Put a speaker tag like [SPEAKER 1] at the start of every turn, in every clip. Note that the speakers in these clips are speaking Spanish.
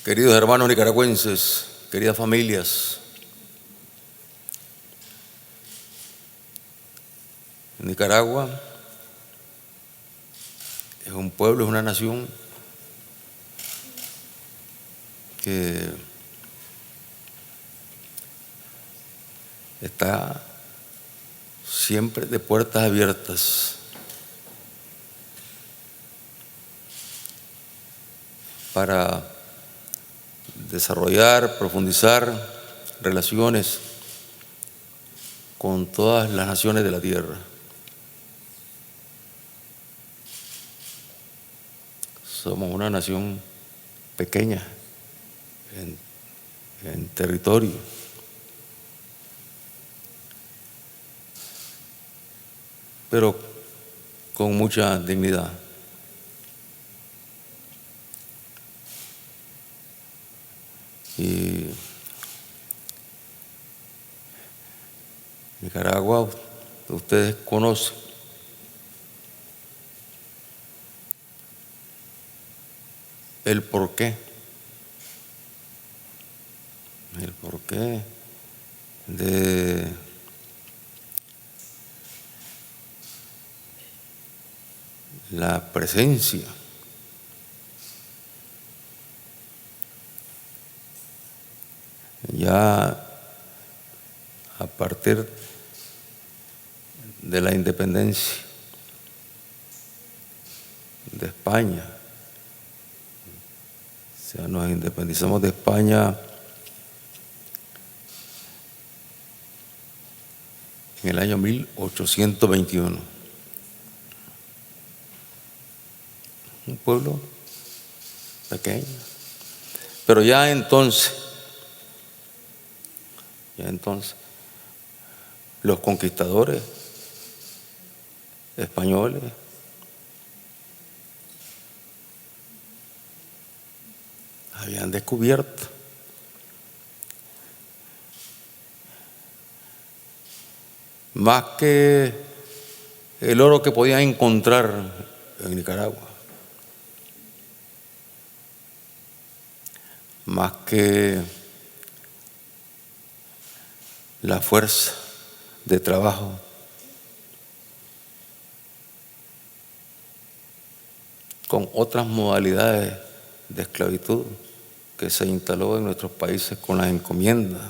[SPEAKER 1] Queridos hermanos nicaragüenses, queridas familias, Nicaragua es un pueblo, es una nación que está siempre de puertas abiertas para desarrollar, profundizar relaciones con todas las naciones de la tierra. Somos una nación pequeña en territorio, pero con mucha dignidad. Y Nicaragua, ustedes conocen el porqué de la presencia ya a partir de la independencia de España. O sea, nos independizamos de España en el año 1821. Un pueblo pequeño. Pero ya entonces, los conquistadores españoles habían descubierto más que el oro que podían encontrar en Nicaragua, más que la fuerza de trabajo, con otras modalidades de esclavitud que se instaló en nuestros países con las encomiendas.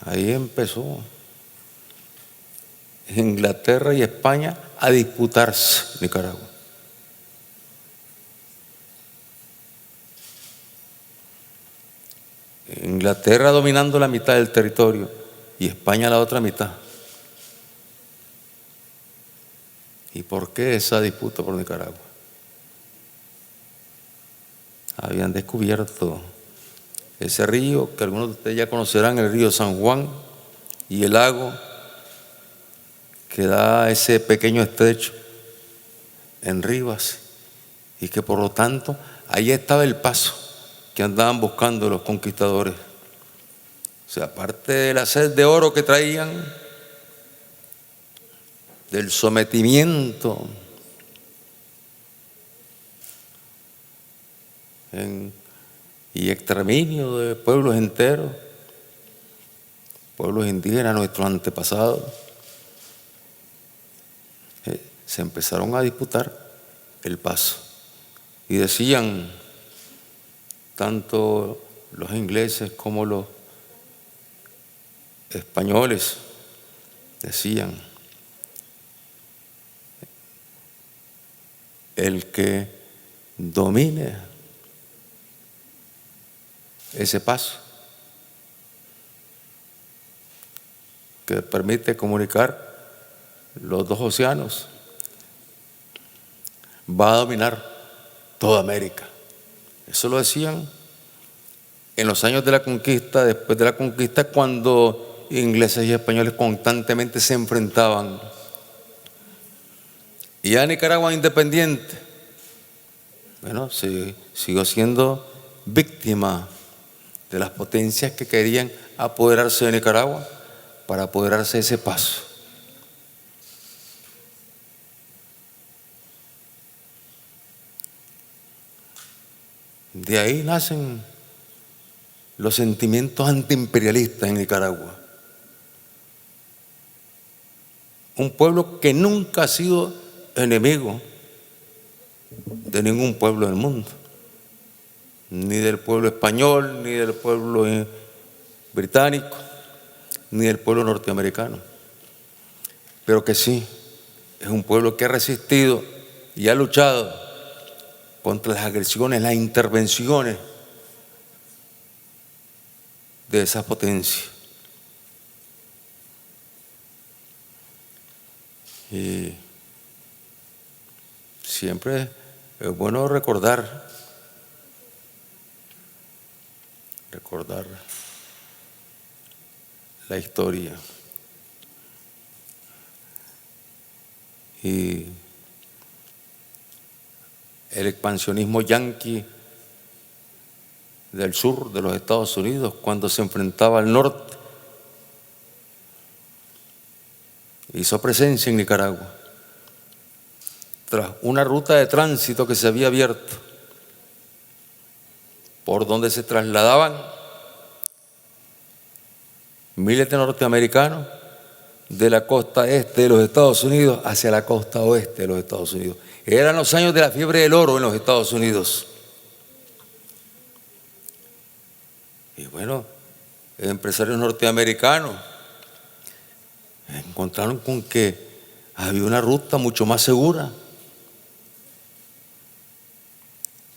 [SPEAKER 1] Ahí empezó Inglaterra y España a disputarse Nicaragua. Inglaterra dominando la mitad del territorio y España la otra mitad. ¿Y por qué esa disputa por Nicaragua? Habían descubierto ese río que algunos de ustedes ya conocerán, el río San Juan, y el lago que da ese pequeño estrecho en Rivas, y que por lo tanto ahí estaba el paso que andaban buscando los conquistadores. O sea, aparte de la sed de oro que traían, del sometimiento y exterminio de pueblos enteros, pueblos indígenas, nuestros antepasados, se empezaron a disputar el paso. Y decían, tanto los ingleses como los españoles, decían, el que domine ese paso que permite comunicar los dos océanos va a dominar toda América. Eso lo decían en los años de la conquista, después de la conquista, cuando ingleses y españoles constantemente se enfrentaban. Y ya Nicaragua independiente, bueno, siguió siendo víctima de las potencias que querían apoderarse de Nicaragua para apoderarse de ese paso. De ahí nacen los sentimientos antiimperialistas en Nicaragua. Un pueblo que nunca ha sido enemigo de ningún pueblo del mundo, ni del pueblo español, ni del pueblo británico, ni del pueblo norteamericano, pero que sí, es un pueblo que ha resistido y ha luchado contra las agresiones, las intervenciones de esas potencias. Y siempre es bueno recordar la historia. Y el expansionismo yanqui del sur de los Estados Unidos, cuando se enfrentaba al norte, hizo presencia en Nicaragua tras una ruta de tránsito que se había abierto, por donde se trasladaban miles de norteamericanos de la costa este de los Estados Unidos hacia la costa oeste de los Estados Unidos. Eran los años de la fiebre del oro en los Estados Unidos. Y bueno, empresarios norteamericanos encontraron con que había una ruta mucho más segura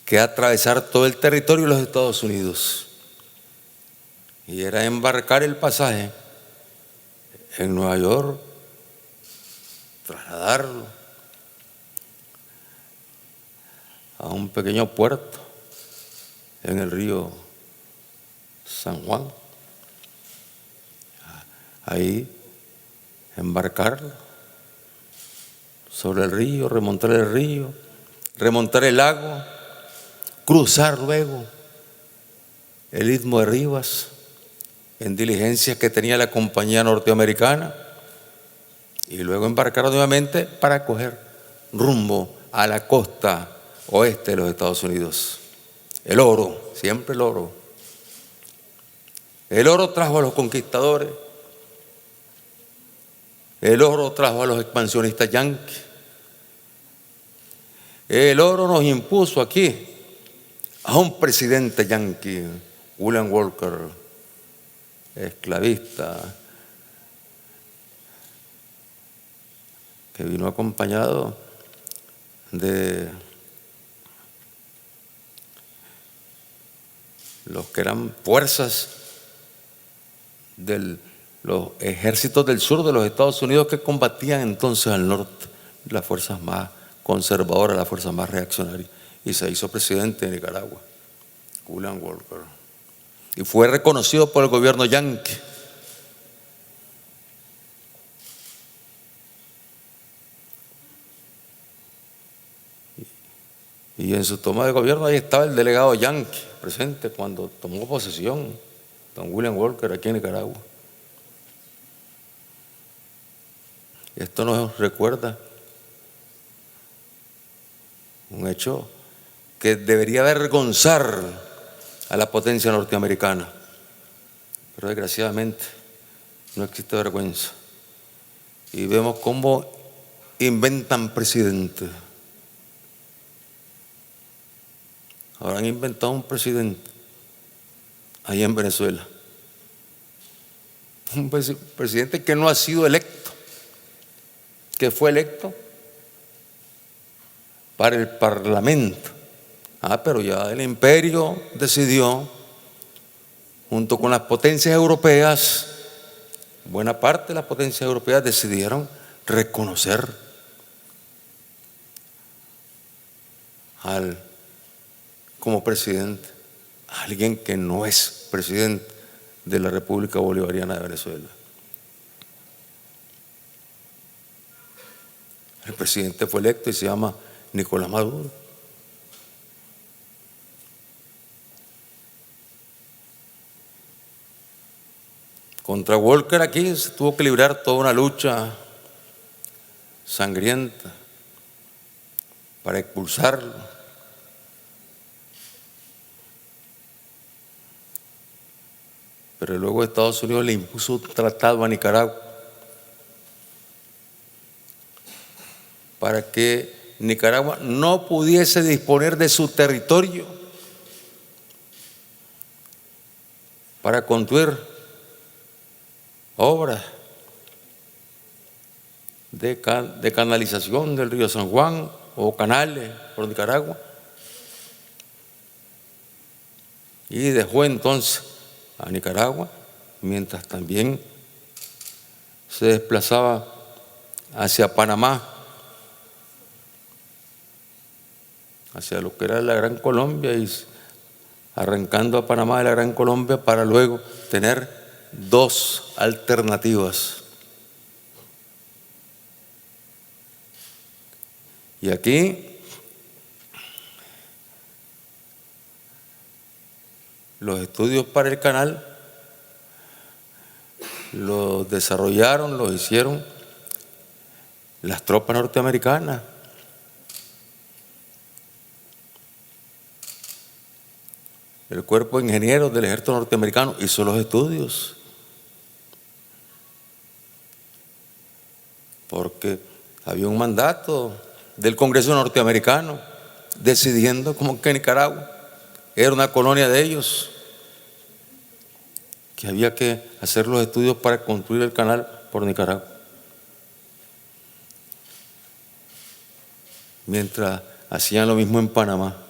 [SPEAKER 1] que atravesar todo el territorio de los Estados Unidos. Y era embarcar el pasaje en Nueva York, trasladarlo a un pequeño puerto en el río San Juan. Ahí embarcarlo sobre el río, remontar el río, remontar el lago, cruzar luego el Istmo de Rivas en diligencias que tenía la compañía norteamericana y luego embarcar nuevamente para coger rumbo a la costa oeste de los Estados Unidos. El oro, siempre el oro. El oro trajo a los conquistadores, el oro trajo a los expansionistas yanquis, el oro nos impuso aquí a un presidente yanqui, William Walker, esclavista, que vino acompañado de los que eran fuerzas de los ejércitos del sur de los Estados Unidos que combatían entonces al norte, las fuerzas más conservadoras, las fuerzas más reaccionarias, y se hizo presidente de Nicaragua, William Walker, y fue reconocido por el gobierno yanqui. Y en su toma de gobierno ahí estaba el delegado yanqui presente cuando tomó posesión, don William Walker, aquí en Nicaragua. Esto nos recuerda un hecho que debería avergonzar a la potencia norteamericana, pero desgraciadamente no existe vergüenza. Y vemos cómo inventan presidentes. Ahora han inventado un presidente ahí en Venezuela, un presidente que no ha sido electo, que fue electo para el Parlamento. Pero ya el imperio decidió, junto con las potencias europeas, buena parte de las potencias europeas decidieron reconocer como presidente a alguien que no es presidente de la República Bolivariana de Venezuela. El presidente fue electo y se llama Nicolás Maduro. Contra Walker aquí se tuvo que librar toda una lucha sangrienta para expulsarlo. pero luego Estados Unidos le impuso un tratado a Nicaragua para que Nicaragua no pudiese disponer de su territorio para construir obras de canalización del río San Juan o canales por Nicaragua. Y dejó entonces a Nicaragua, mientras también se desplazaba hacia Panamá, hacia lo que era la Gran Colombia, y arrancando a Panamá de la Gran Colombia para luego tener dos alternativas. Y aquí los estudios para el canal los desarrollaron, los hicieron las tropas norteamericanas. El cuerpo de ingenieros del ejército norteamericano hizo los estudios, porque había un mandato del Congreso norteamericano decidiendo como que Nicaragua era una colonia de ellos, que había que hacer los estudios para construir el canal por Nicaragua. Mientras hacían lo mismo en Panamá.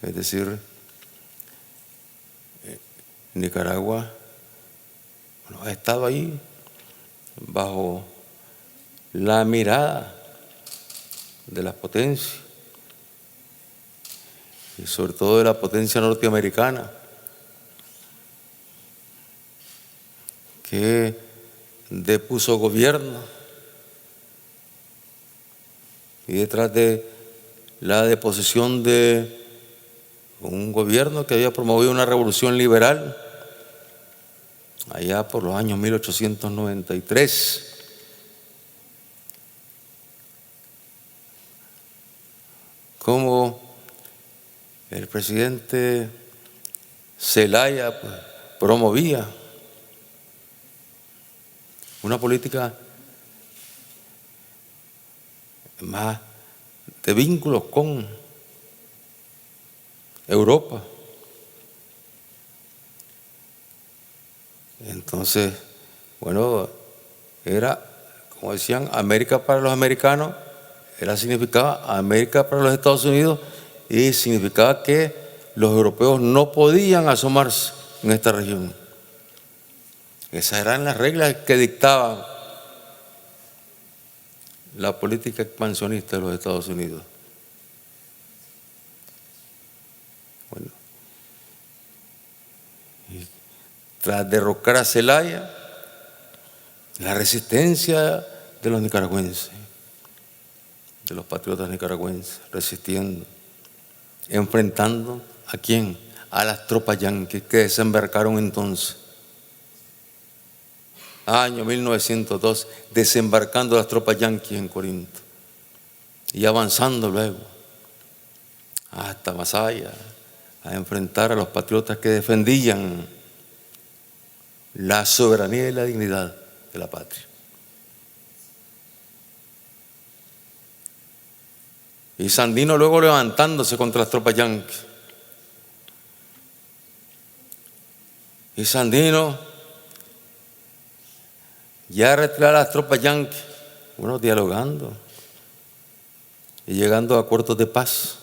[SPEAKER 1] Es decir, Nicaragua ha estado ahí bajo la mirada de las potencias y sobre todo de la potencia norteamericana, que depuso gobierno, y detrás de la deposición de un gobierno que había promovido una revolución liberal allá por los años 1893. Como el presidente Zelaya promovía una política más de vínculos con Europa. Entonces, bueno, era, como decían, América para los americanos, significaba América para los Estados Unidos, y significaba que los europeos no podían asomarse en esta región. Esas eran las reglas que dictaban la política expansionista de los Estados Unidos. Bueno, y tras derrocar a Zelaya, la resistencia de los nicaragüenses, de los patriotas nicaragüenses, resistiendo, enfrentando ¿a quién? A las tropas yanquis que desembarcaron entonces. Año 1902, desembarcando las tropas yanquis en Corinto y avanzando luego hasta Masaya a enfrentar a los patriotas que defendían la soberanía y la dignidad de la patria. Y Sandino luego levantándose contra las tropas yanquis. Y Sandino ya retirar a las tropas yanquis, bueno, dialogando y llegando a acuerdos de paz.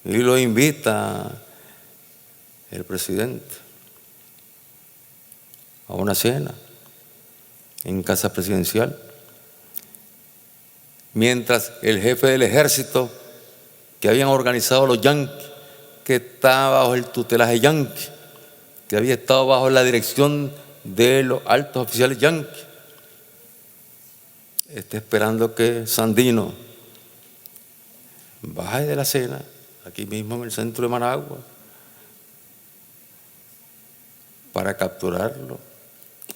[SPEAKER 1] Y lo invita el presidente a una cena en casa presidencial, mientras el jefe del ejército que habían organizado los yanquis, que estaba bajo el tutelaje yanqui, que había estado bajo la dirección de los altos oficiales yanquis, está esperando que Sandino baje de la cena, aquí mismo en el centro de Managua, para capturarlo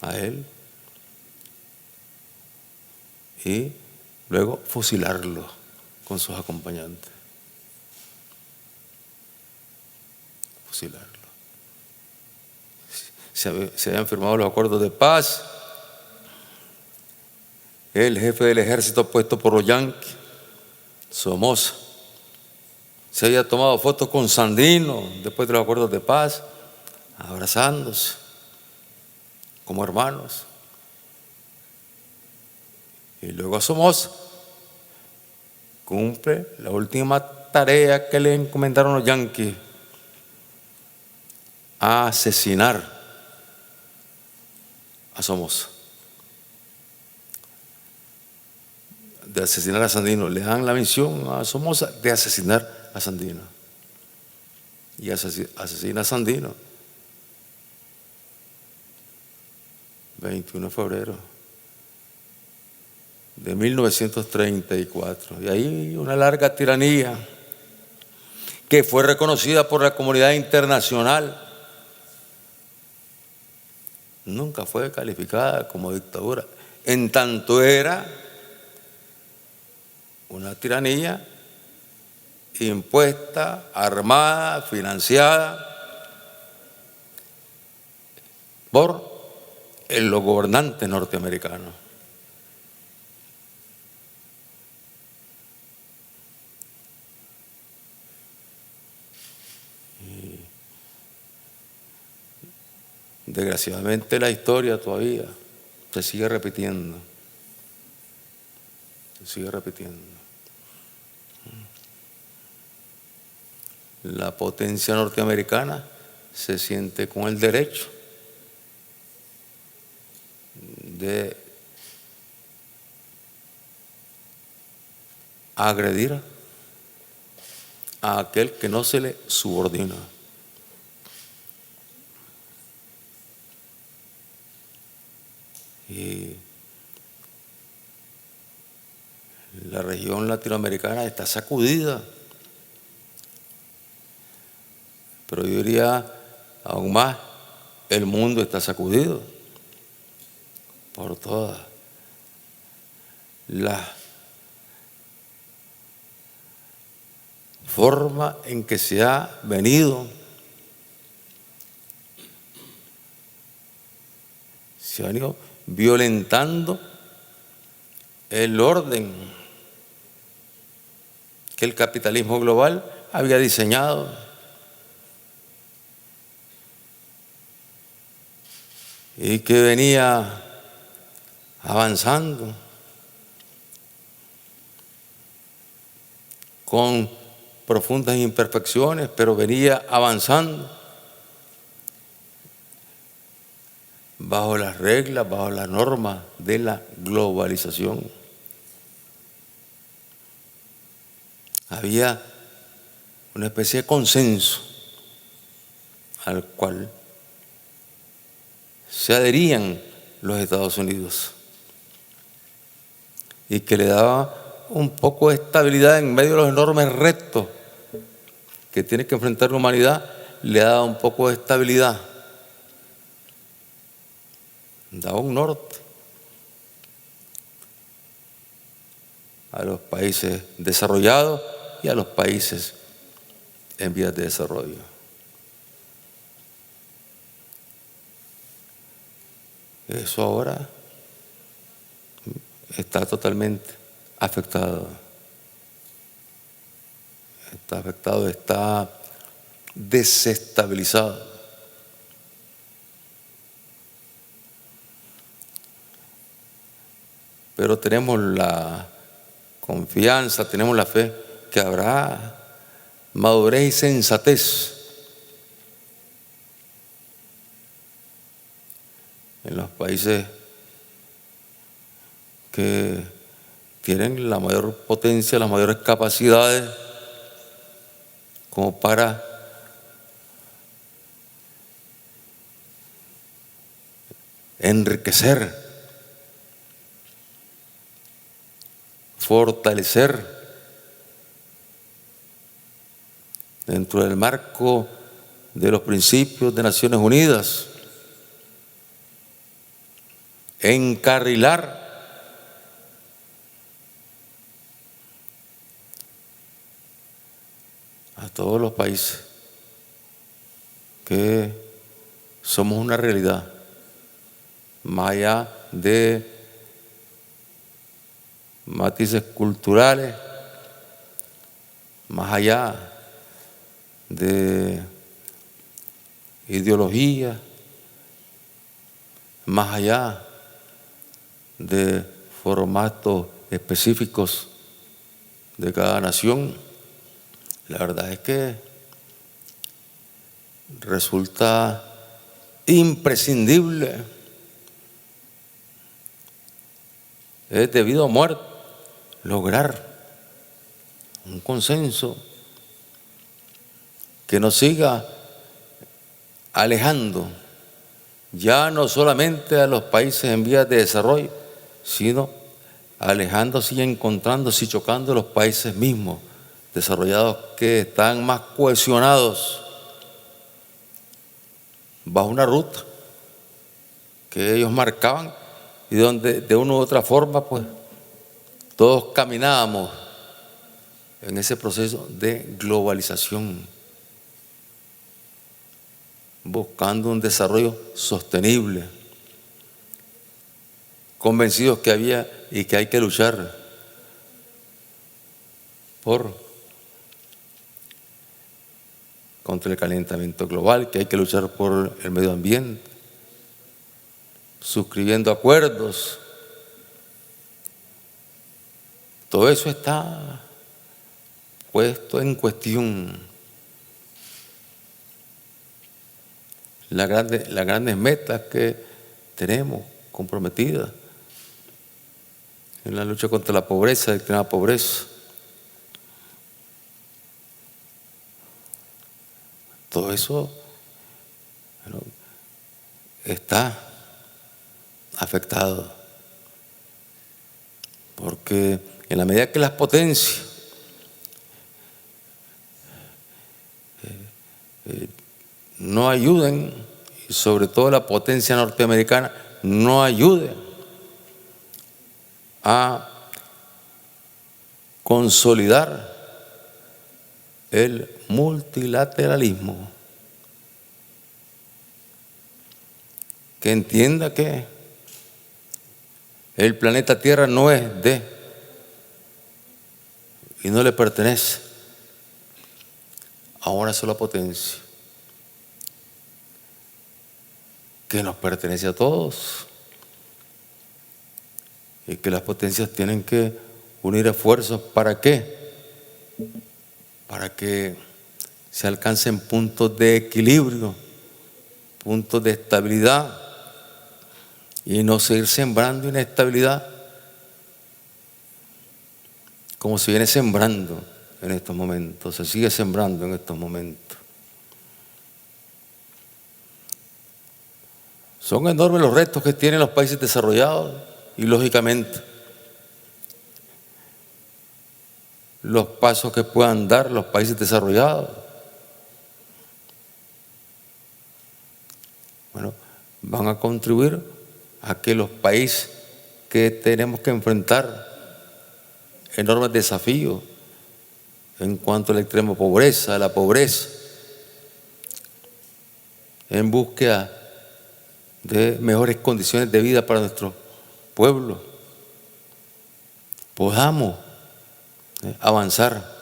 [SPEAKER 1] a él y luego fusilarlo con sus acompañantes. fusilarlo. Se habían firmado los acuerdos de paz. El jefe del ejército puesto por los yanquis, Somoza, se había tomado fotos con Sandino después de los acuerdos de paz, abrazándose como hermanos. Y luego Somoza cumple la última tarea que le encomendaron los yanquis: a asesinar a Somoza, de asesinar a Sandino. Le dan la misión a Somoza de asesinar a Sandino, y asesina a Sandino 21 de febrero de 1934. Y ahí una larga tiranía que fue reconocida por la comunidad internacional. Nunca fue calificada como dictadura, en tanto era una tiranía impuesta, armada, financiada por los gobernantes norteamericanos. Y desgraciadamente la historia todavía se sigue repitiendo. Se sigue repitiendo. La potencia norteamericana se siente con el derecho de agredir a aquel que no se le subordina. Y la región latinoamericana está sacudida, pero yo diría aún más, el mundo está sacudido por toda la forma en que se ha venido violentando el orden que el capitalismo global había diseñado. Y que venía avanzando con profundas imperfecciones, pero venía avanzando bajo las reglas, bajo las normas de la globalización. Había una especie de consenso al cual se adherían los Estados Unidos y que le daba un poco de estabilidad en medio de los enormes retos que tiene que enfrentar la humanidad. Le daba un poco de estabilidad, daba un norte a los países desarrollados y a los países en vías de desarrollo. Eso ahora está totalmente afectado. Está afectado, está desestabilizado. Pero tenemos la confianza, tenemos la fe que habrá madurez y sensatez en los países que tienen la mayor potencia, las mayores capacidades como para enriquecer, fortalecer dentro del marco de los principios de Naciones Unidas, encarrilar a todos los países que somos una realidad, más allá de matices culturales, más allá de ideología, más allá de formatos específicos de cada nación. La verdad es que resulta imprescindible, es debido a muerte, lograr un consenso que nos siga alejando ya no solamente a los países en vías de desarrollo, sino alejándose y encontrándose y chocando los países mismos desarrollados que están más cohesionados bajo una ruta que ellos marcaban y donde de una u otra forma pues todos caminábamos en ese proceso de globalización, buscando un desarrollo sostenible, convencidos que había y que hay que luchar contra el calentamiento global, que hay que luchar por el medio ambiente, suscribiendo acuerdos. Todo eso está puesto en cuestión. Las grandes metas que tenemos comprometidas en la lucha contra la pobreza, la extrema pobreza. Todo eso está afectado, porque en la medida que las potencias no ayuden, y sobre todo la potencia norteamericana no ayude a consolidar el multilateralismo, que entienda que el planeta Tierra no es de y no le pertenece a una sola potencia, que nos pertenece a todos y que las potencias tienen que unir esfuerzos. ¿Para qué? Para que se alcancen puntos de equilibrio, puntos de estabilidad y no seguir sembrando inestabilidad como se viene sembrando en estos momentos, se sigue sembrando en estos momentos. Son enormes los retos que tienen los países desarrollados y lógicamente los pasos que puedan dar los países desarrollados, van a contribuir a que los países que tenemos que enfrentar enormes desafíos en cuanto a la extrema pobreza, a la pobreza, en búsqueda de mejores condiciones de vida para nuestro pueblo, podamos avanzar.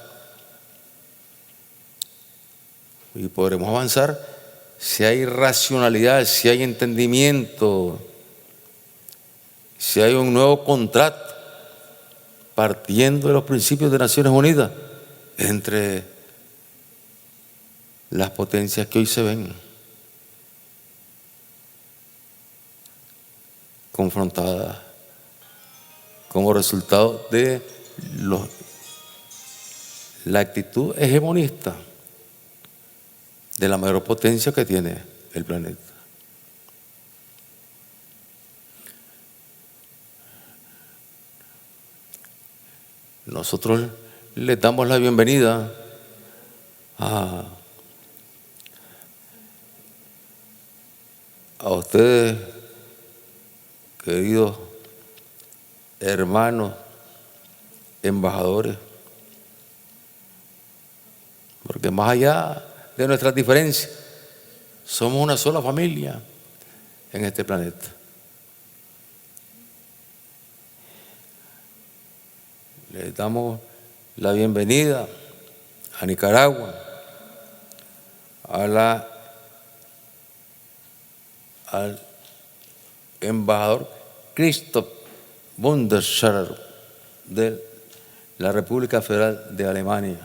[SPEAKER 1] Y podremos avanzar si hay racionalidad, si hay entendimiento, si hay un nuevo contrato partiendo de los principios de Naciones Unidas entre las potencias que hoy se ven confrontadas como resultado de la actitud hegemonista de la mayor potencia que tiene el planeta. Nosotros les damos la bienvenida a ustedes, queridos hermanos, embajadores, porque más allá de nuestras diferencias, Somos una sola familia en este planeta. Le damos la bienvenida a Nicaragua, al embajador Christoph Bundesscharrer de la República Federal de Alemania.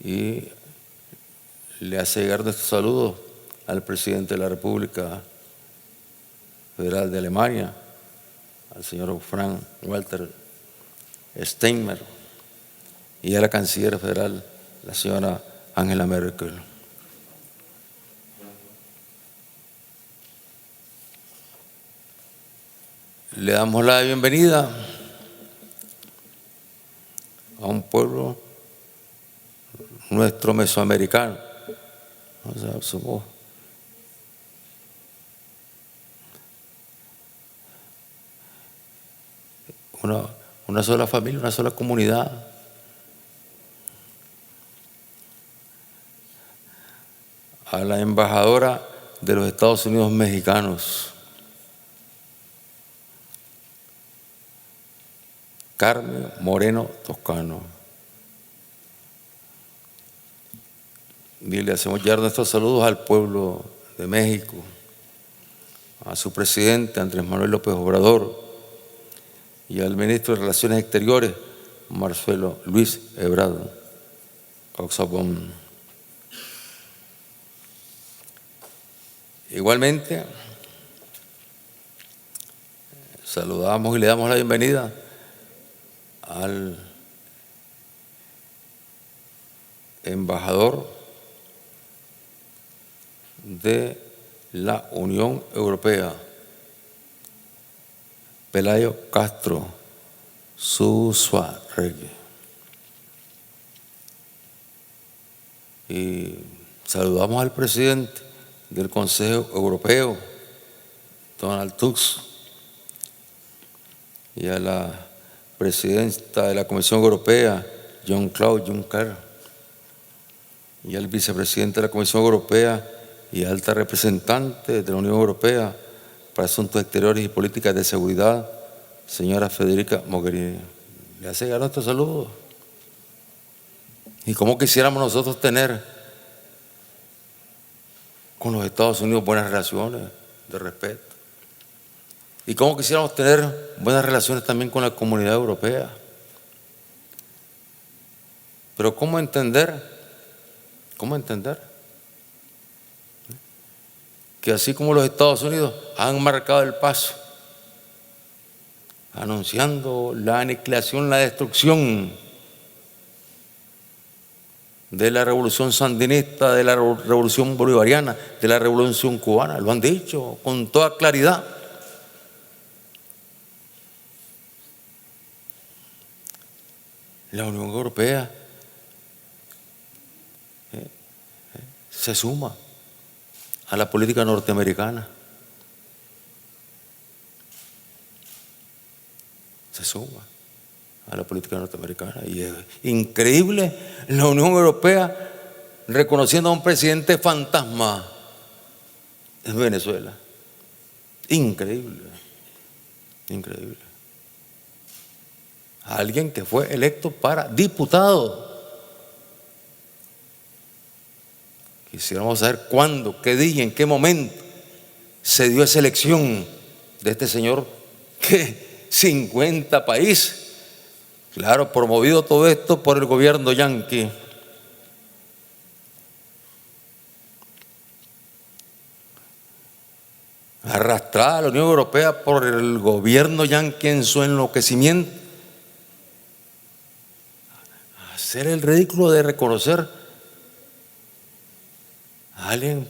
[SPEAKER 1] Y le hace llegar nuestros saludos al presidente de la República Federal de Alemania, al señor Frank-Walter Steinmeier, y a la canciller federal, la señora Angela Merkel. Le damos la bienvenida a un pueblo nuestro mesoamericano. O sea, somos una sola familia, una sola comunidad. A la embajadora de los Estados Unidos mexicanos, Carmen Moreno Toscano. Y le hacemos llegar nuestros saludos al pueblo de México, a su presidente Andrés Manuel López Obrador y al ministro de Relaciones Exteriores Marcelo Luis Ebrard Oxabón. Igualmente, saludamos y le damos la bienvenida al embajador de la Unión Europea, Pelayo Castro Suárez. Y saludamos al presidente del Consejo Europeo, Donald Tusk, y a la presidenta de la Comisión Europea, Jean-Claude Juncker, y al vicepresidente de la Comisión Europea y alta representante de la Unión Europea para Asuntos Exteriores y Políticas de Seguridad, señora Federica Mogherini. Le hace llegar nuestros saludos. Y cómo quisiéramos nosotros tener con los Estados Unidos buenas relaciones de respeto. Y cómo quisiéramos tener buenas relaciones también con la comunidad europea. Pero ¿cómo entender que así como los Estados Unidos han marcado el paso, anunciando la aniquilación, la destrucción de la revolución sandinista, de la revolución bolivariana, de la revolución cubana, lo han dicho con toda claridad? La Unión Europea se suma a la política norteamericana. Se suma a la política norteamericana. Y es increíble la Unión Europea reconociendo a un presidente fantasma en Venezuela. Increíble, increíble. Alguien que fue electo para diputado. Quisiéramos saber cuándo, qué día, en qué momento se dio esa elección de este señor que 50 países, claro, promovido todo esto por el gobierno yanqui. Arrastrada a la Unión Europea por el gobierno yanqui en su enloquecimiento, hacer el ridículo de reconocer a alguien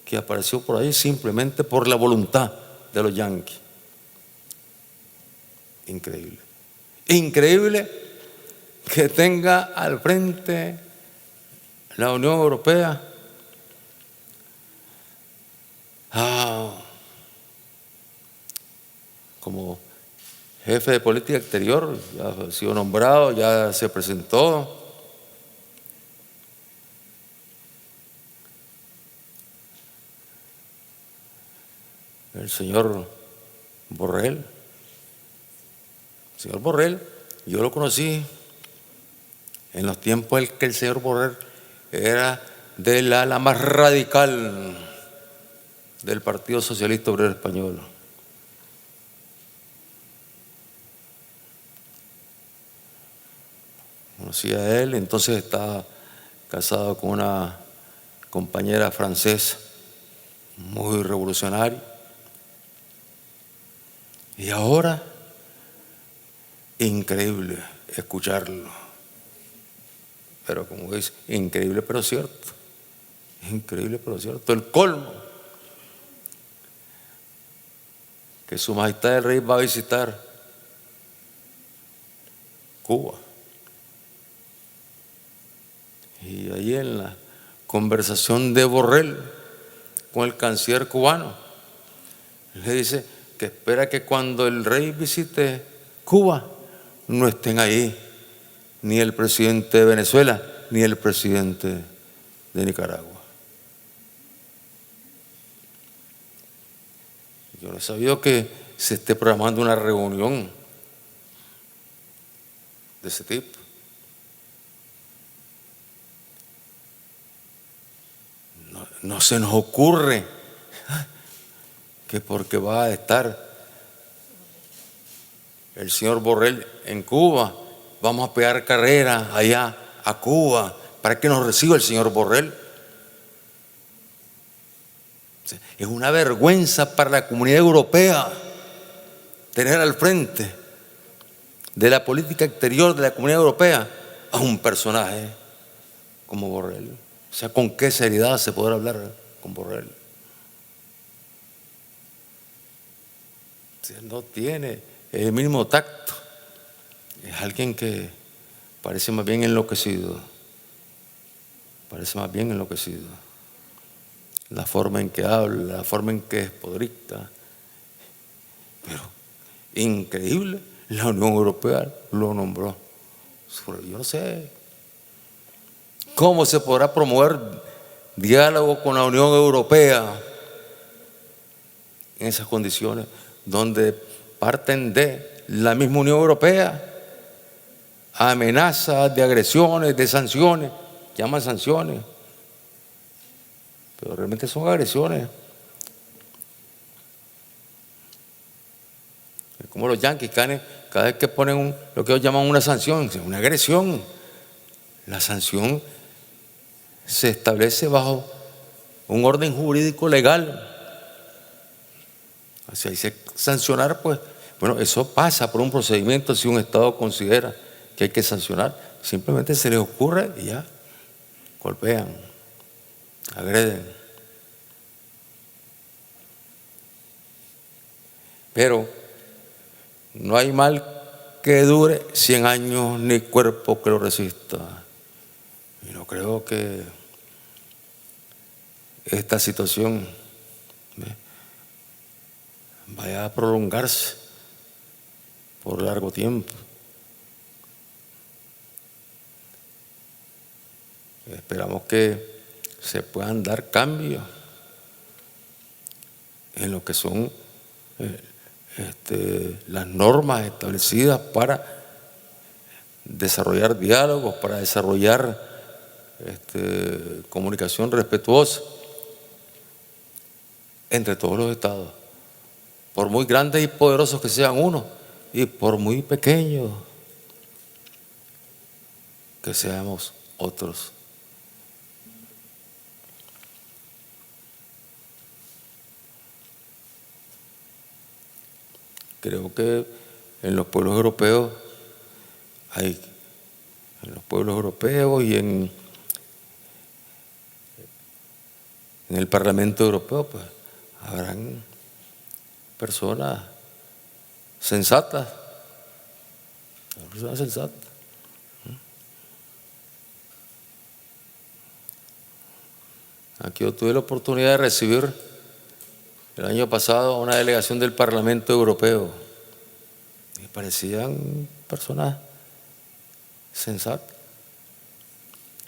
[SPEAKER 1] que apareció por ahí simplemente por la voluntad de los yanquis. Increíble. Increíble que tenga al frente la Unión Europea como jefe de política exterior, ya ha sido nombrado, ya se presentó. El señor Borrell. El señor Borrell, yo lo conocí en los tiempos en que el señor Borrell era del ala más radical del Partido Socialista Obrero Español. Conocí a él, entonces estaba casado con una compañera francesa muy revolucionaria. Y ahora, increíble escucharlo. Pero como dice, increíble pero cierto. Increíble pero cierto. El colmo. Que Su Majestad el Rey va a visitar Cuba. Y ahí en la conversación de Borrell con el canciller cubano, le dice que espera que cuando el rey visite Cuba no estén ahí ni el presidente de Venezuela ni el presidente de Nicaragua. Yo no he sabido que se esté programando una reunión de ese tipo. No se nos ocurre que porque va a estar el señor Borrell en Cuba, vamos a pegar carrera allá a Cuba para que nos reciba el señor Borrell. Es una vergüenza para la comunidad europea tener al frente de la política exterior de la comunidad europea a un personaje como Borrell. O sea, ¿con qué seriedad se podrá hablar con Borrell? No tiene el mínimo tacto. Es alguien que parece más bien enloquecido. Parece más bien enloquecido. La forma en que habla, la forma en que es podricta. Pero increíble, la Unión Europea lo nombró. Yo no sé cómo se podrá promover diálogo con la Unión Europea en esas condiciones, donde parten de la misma Unión Europea amenazas de agresiones, de sanciones, llaman sanciones, pero realmente son agresiones. Es como los yanquis, cada vez que ponen lo que ellos llaman una sanción, es una agresión. La sanción se establece bajo un orden jurídico legal. Si hay que sancionar, pues, bueno, eso pasa por un procedimiento si un Estado considera que hay que sancionar. Simplemente se les ocurre y ya, golpean, agreden. Pero no hay mal que dure 100 años ni cuerpo que lo resista. Y no creo que esta situación vaya a prolongarse por largo tiempo. Esperamos que se puedan dar cambios en lo que son las normas establecidas para desarrollar diálogos, para desarrollar comunicación respetuosa entre todos los estados, por muy grandes y poderosos que sean unos y por muy pequeños que seamos otros. Creo que en los pueblos europeos y en el Parlamento Europeo, pues habrán personas sensatas. Aquí yo tuve la oportunidad de recibir el año pasado a una delegación del Parlamento Europeo. parecían personas sensatas.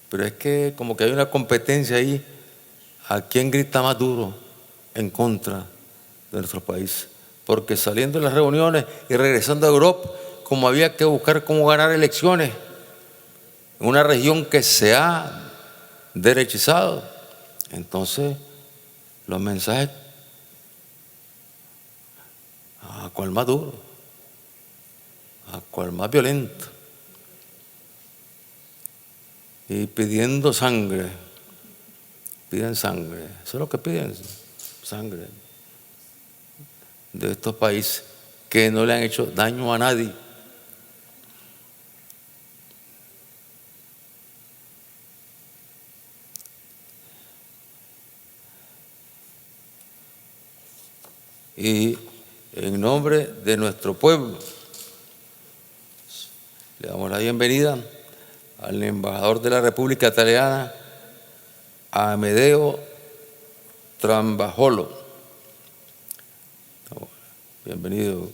[SPEAKER 1] Pero es que como que hay una competencia ahí, a quién grita más duro en contra de nuestro país. Porque saliendo de las reuniones y regresando a Europa, como había que buscar cómo ganar elecciones en una región que se ha derechizado, entonces los mensajes a cuál más duro, a cuál más violento, y pidiendo sangre, piden sangre, eso es lo que piden, sangre de estos países que no le han hecho daño a nadie. Y en nombre de nuestro pueblo, le damos la bienvenida al embajador de la República Italiana, Amedeo Trambajolo. Bienvenido.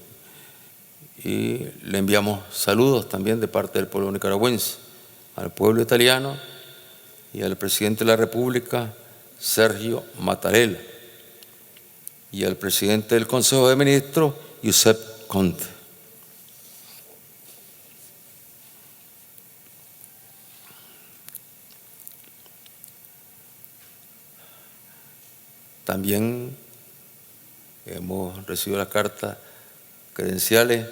[SPEAKER 1] Y le enviamos saludos también de parte del pueblo nicaragüense, al pueblo italiano y al presidente de la República, Sergio Mattarella, y al presidente del Consejo de Ministros, Giuseppe Conte. También hemos recibido las cartas credenciales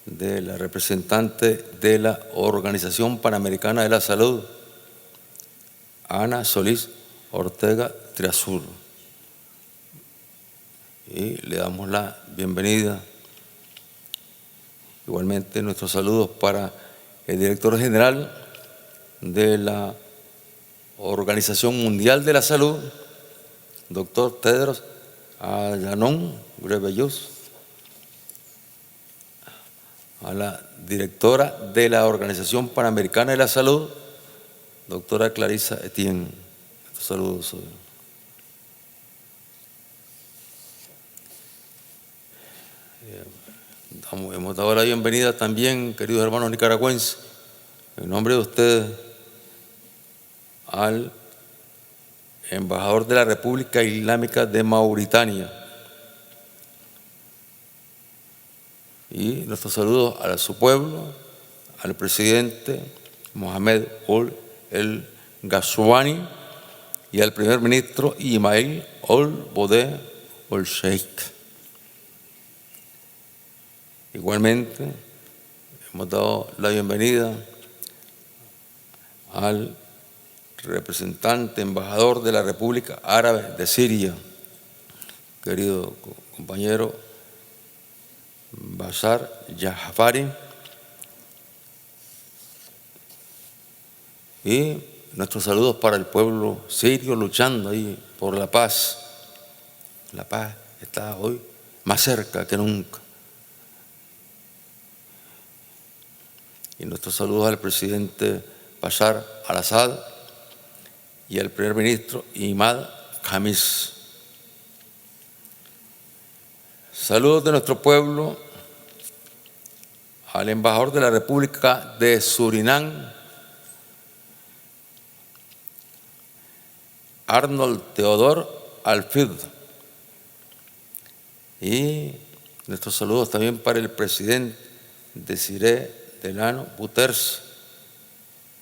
[SPEAKER 1] de la representante de la Organización Panamericana de la Salud, Ana Solís Ortega Triazur. Y le damos la bienvenida. Igualmente nuestros saludos para el director general de la Organización Mundial de la Salud, doctor Tedros Adhanom Ghebreyesus, a la directora de la Organización Panamericana de la Salud, doctora Clarissa Etienne. Saludos. Hemos dado la bienvenida también, queridos hermanos nicaragüenses, en nombre de ustedes, al embajador de la República Islámica de Mauritania. Y nuestros saludos a su pueblo, al presidente Mohamed Ould El Ghazouani y al primer ministro Ismail Ould Bodeh Ould Sheikh. Igualmente, hemos dado la bienvenida al representante, embajador de la República Árabe de Siria, querido compañero Bashar Jafari, y nuestros saludos para el pueblo sirio luchando ahí por la paz. La paz está hoy más cerca que nunca. Y nuestros saludos al presidente Bashar al-Assad y al primer ministro Imad Khamis. Saludos de nuestro pueblo al embajador de la República de Surinam, Arnold Theodor Alfid. Y nuestros saludos también para el presidente Desiré Delano Buters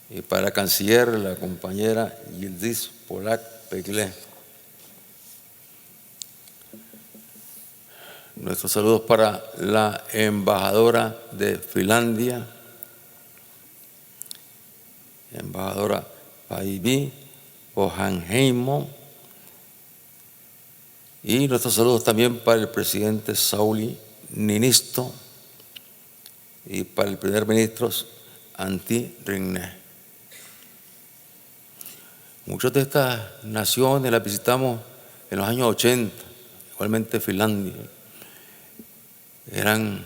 [SPEAKER 1] y para la canciller, la compañera Yildiz Polak-Peglé. Nuestros saludos para la embajadora de Finlandia, embajadora Päivi Ohanheimo, y nuestros saludos también para el presidente Sauli Niinisto y para el primer ministro Antti Rinne. Muchas de estas naciones las visitamos en los años 80, igualmente Finlandia. Eran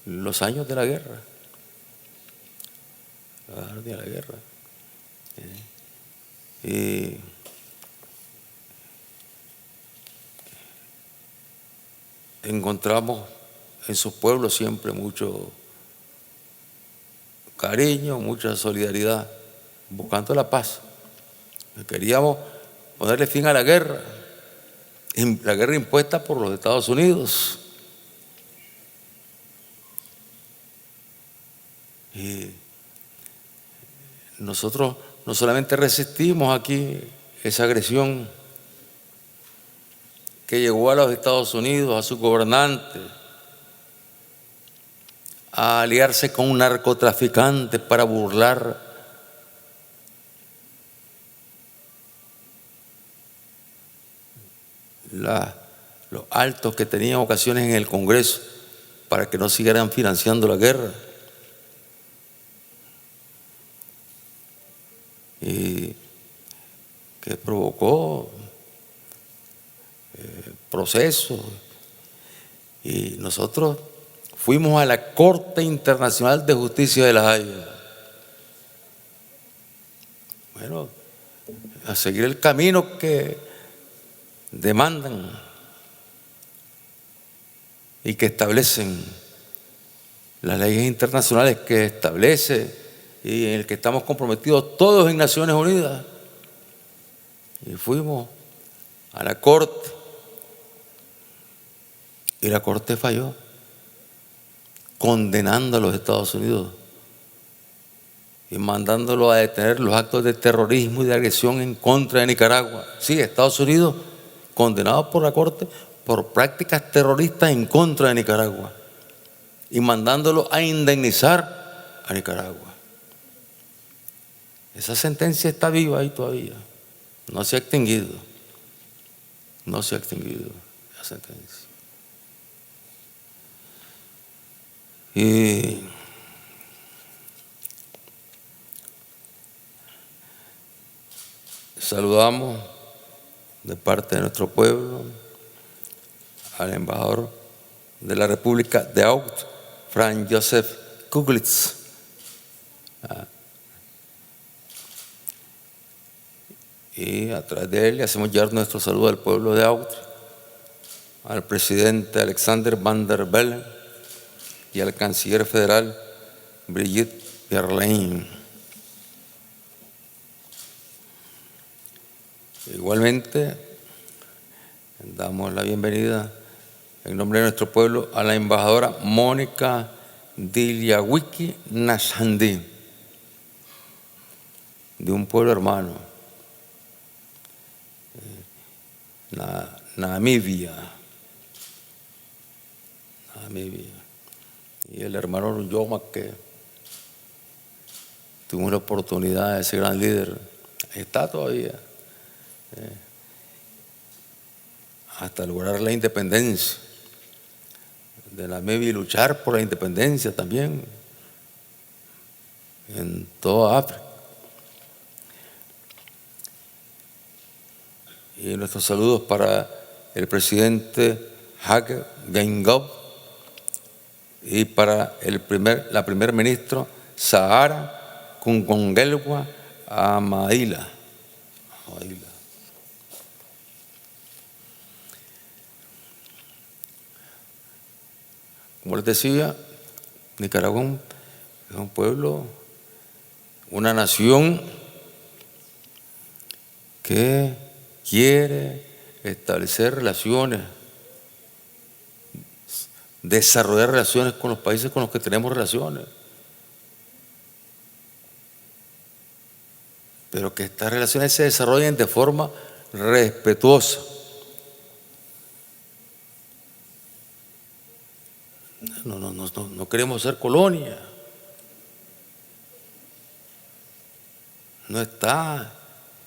[SPEAKER 1] los años de la guerra. Y encontramos en sus pueblos siempre mucho cariño, mucha solidaridad, buscando la paz. Queríamos ponerle fin a la guerra impuesta por los Estados Unidos. Y nosotros no solamente resistimos aquí esa agresión que llegó a los Estados Unidos, a sus gobernantes, a aliarse con narcotraficantes para burlar los altos que tenían ocasiones en el Congreso para que no siguieran financiando la guerra. Y que provocó procesos. Y nosotros fuimos a la Corte Internacional de Justicia de La Haya. Bueno, a seguir el camino que demandan y que establecen las leyes internacionales que establece y en el que estamos comprometidos todos en Naciones Unidas. Y fuimos a la Corte y la Corte falló, condenando a los Estados Unidos y mandándolo a detener los actos de terrorismo y de agresión en contra de Nicaragua. Sí, Estados Unidos condenado por la Corte por prácticas terroristas en contra de Nicaragua y mandándolo a indemnizar a Nicaragua. Esa sentencia está viva ahí todavía, no se ha extinguido, no se ha extinguido la sentencia. Y saludamos de parte de nuestro pueblo al embajador de la República de Austria, Franz Josef Kuglitz. Y a través de él le hacemos llegar nuestro saludo al pueblo de Austria, al presidente Alexander Van der Bellen y al canciller federal Brigitte Bierlein. Igualmente, damos la bienvenida en nombre de nuestro pueblo a la embajadora Mónica Diliawiki Nashandi, de un pueblo hermano, Namibia. Y el hermano Yoma, que tuvimos la oportunidad de ese gran líder, está todavía, hasta lograr la independencia de Namibia y luchar por la independencia también en toda África. Y nuestros saludos para el presidente Hage Geingob y para la primer ministro Sahara Kungongelwa Amaila. Como les decía, Nicaragua es un pueblo, una nación que quiere establecer relaciones, desarrollar relaciones con los países con los que tenemos relaciones, pero que estas relaciones se desarrollen de forma respetuosa. No queremos ser colonia. No está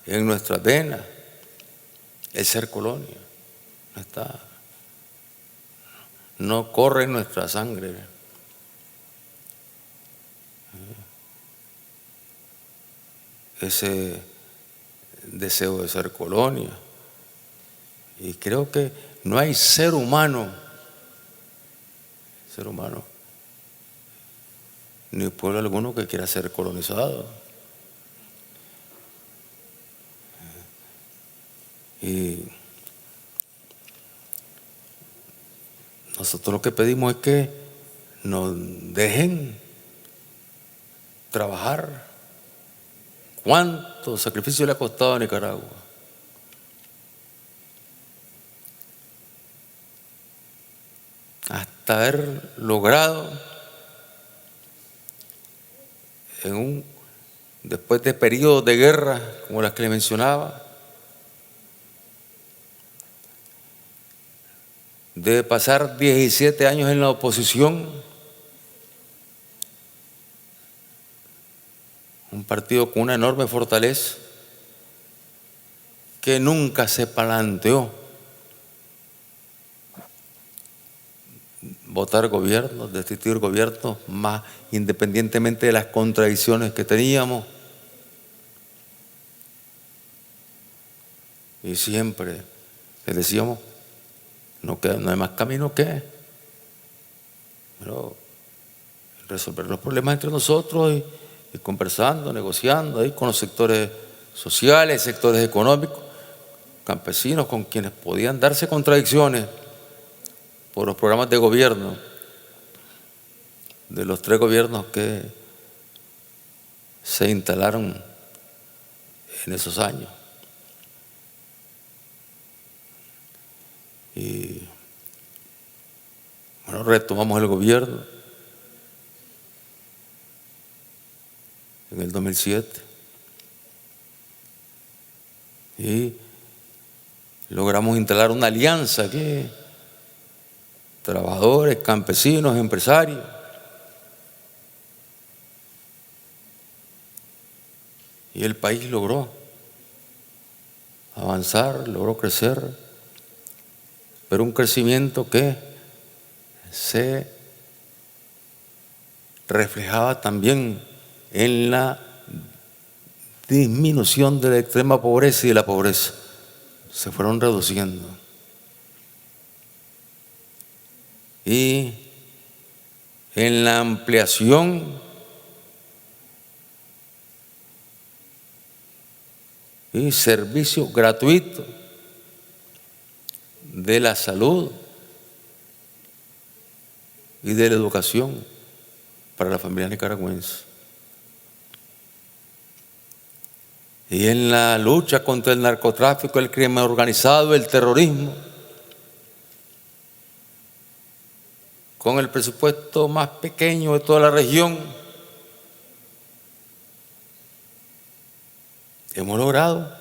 [SPEAKER 1] en nuestras venas el ser colonia. No está. No corre en nuestra sangre. Ese deseo de ser colonia. Y creo que no hay ser humano, ni pueblo alguno que quiera ser colonizado. Y Nosotros lo que pedimos es que nos dejen trabajar. ¿Cuánto sacrificio le ha costado a Nicaragua? Hasta haber logrado, después de periodos de guerra como las que le mencionaba, de pasar 17 años en la oposición, un partido con una enorme fortaleza que nunca se planteó votar gobiernos, destituir gobiernos, más independientemente de las contradicciones que teníamos. Y siempre les decíamos, no hay más camino que resolver los problemas entre nosotros y conversando, negociando ahí con los sectores sociales, sectores económicos, campesinos, con quienes podían darse contradicciones por los programas de gobierno de los 3 gobiernos que se instalaron en esos años. Y bueno, retomamos el gobierno en el 2007 y logramos instalar una alianza que trabajadores, campesinos, empresarios, y el país logró avanzar, logró crecer, pero un crecimiento que se reflejaba también en la disminución de la extrema pobreza y de la pobreza. Se fueron reduciendo. Y en la ampliación y servicio gratuito de la salud y de la educación para la familia nicaragüense. Y en la lucha contra el narcotráfico, el crimen organizado, el terrorismo, con el presupuesto más pequeño de toda la región, hemos logrado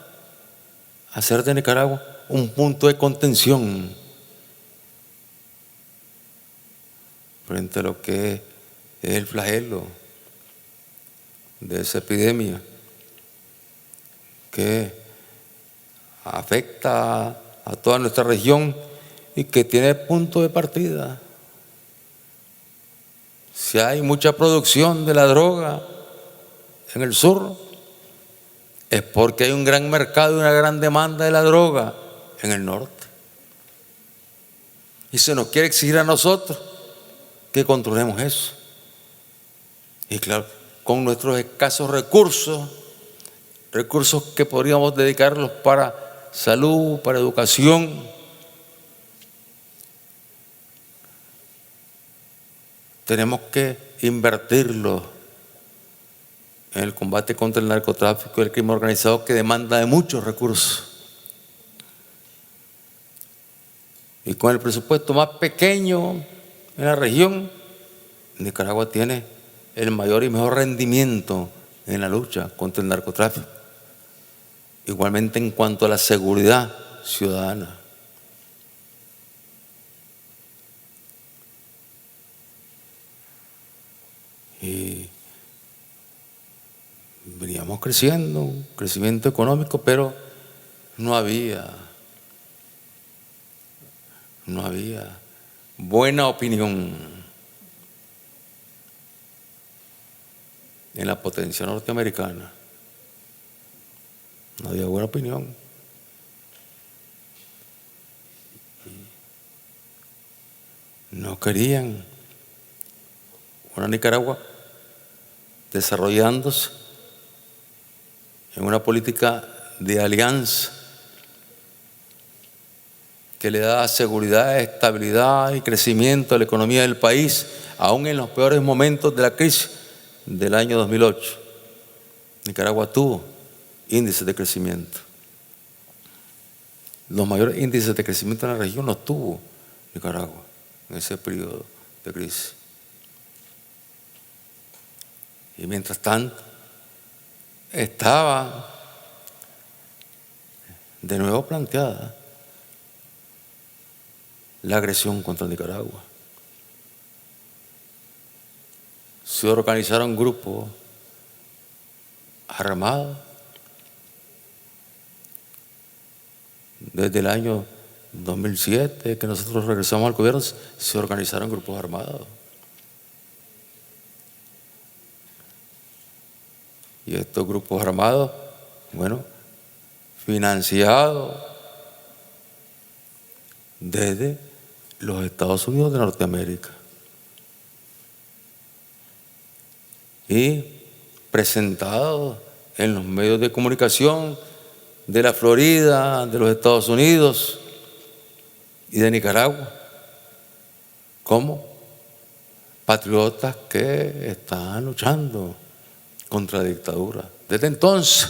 [SPEAKER 1] hacer de Nicaragua un punto de contención frente a lo que es el flagelo de esa epidemia que afecta a toda nuestra región y que tiene punto de partida. Si hay mucha producción de la droga en el sur, es porque hay un gran mercado y una gran demanda de la droga en el norte. Y se nos quiere exigir a nosotros que controlemos eso. Y claro, con nuestros escasos recursos que podríamos dedicarlos para salud, para educación, tenemos que invertirlos en el combate contra el narcotráfico y el crimen organizado, que demanda de muchos recursos. Y con el presupuesto más pequeño en la región, Nicaragua tiene el mayor y mejor rendimiento en la lucha contra el narcotráfico. Igualmente en cuanto a la seguridad ciudadana. Y veníamos creciendo, un crecimiento económico, pero no había buena opinión en la potencia norteamericana. No había buena opinión. No querían una Nicaragua desarrollándose en una política de alianza que le da seguridad, estabilidad y crecimiento a la economía del país, aún en los peores momentos de la crisis del año 2008. Nicaragua tuvo índices de crecimiento. Los mayores índices de crecimiento en la región los tuvo Nicaragua en ese periodo de crisis. Y mientras tanto, estaba de nuevo planteada la agresión contra Nicaragua. Se organizaron grupos armados desde el año 2007, que nosotros regresamos al gobierno. Se organizaron grupos armados. Y estos grupos armados, bueno, financiados desde los Estados Unidos de Norteamérica y presentados en los medios de comunicación de la Florida, de los Estados Unidos y de Nicaragua como patriotas que están luchando contra la dictadura. Desde entonces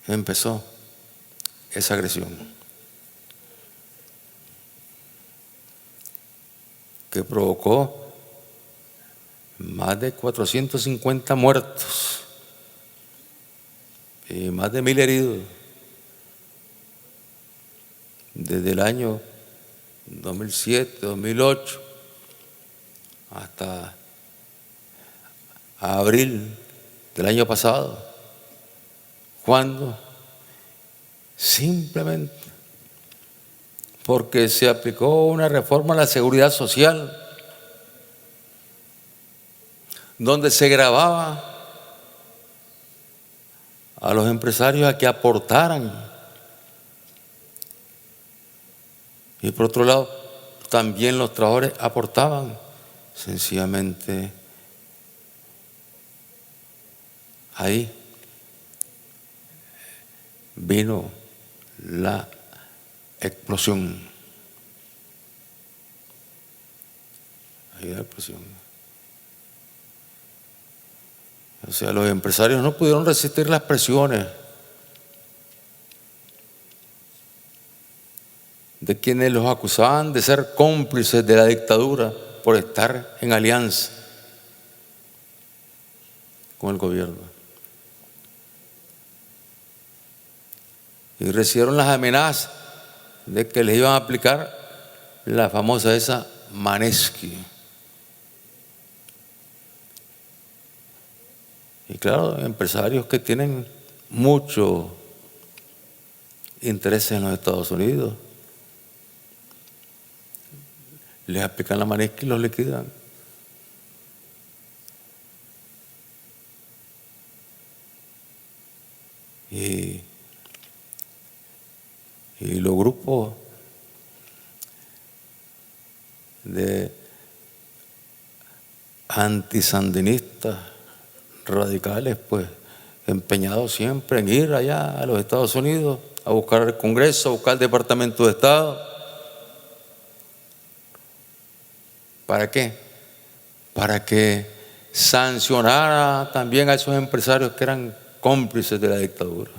[SPEAKER 1] empezó esa agresión que provocó más de 450 muertos y más de 1.000 heridos desde el año 2007, 2008 hasta abril del año pasado, cuando simplemente porque se aplicó una reforma a la seguridad social donde se gravaba a los empresarios a que aportaran, y por otro lado también los trabajadores aportaban. Sencillamente ahí vino la explosión. Ahí la explosión. O sea, los empresarios no pudieron resistir las presiones de quienes los acusaban de ser cómplices de la dictadura por estar en alianza con el gobierno. Y recibieron las amenazas de que les iban a aplicar la famosa esa Manesky. Y claro, empresarios que tienen mucho interés en los Estados Unidos, les aplican la Manesky y los liquidan. Y los grupos de antisandinistas radicales, pues empeñados siempre en ir allá a los Estados Unidos a buscar el Congreso, a buscar el Departamento de Estado. ¿Para qué? Para que sancionara también a esos empresarios que eran cómplices de la dictadura.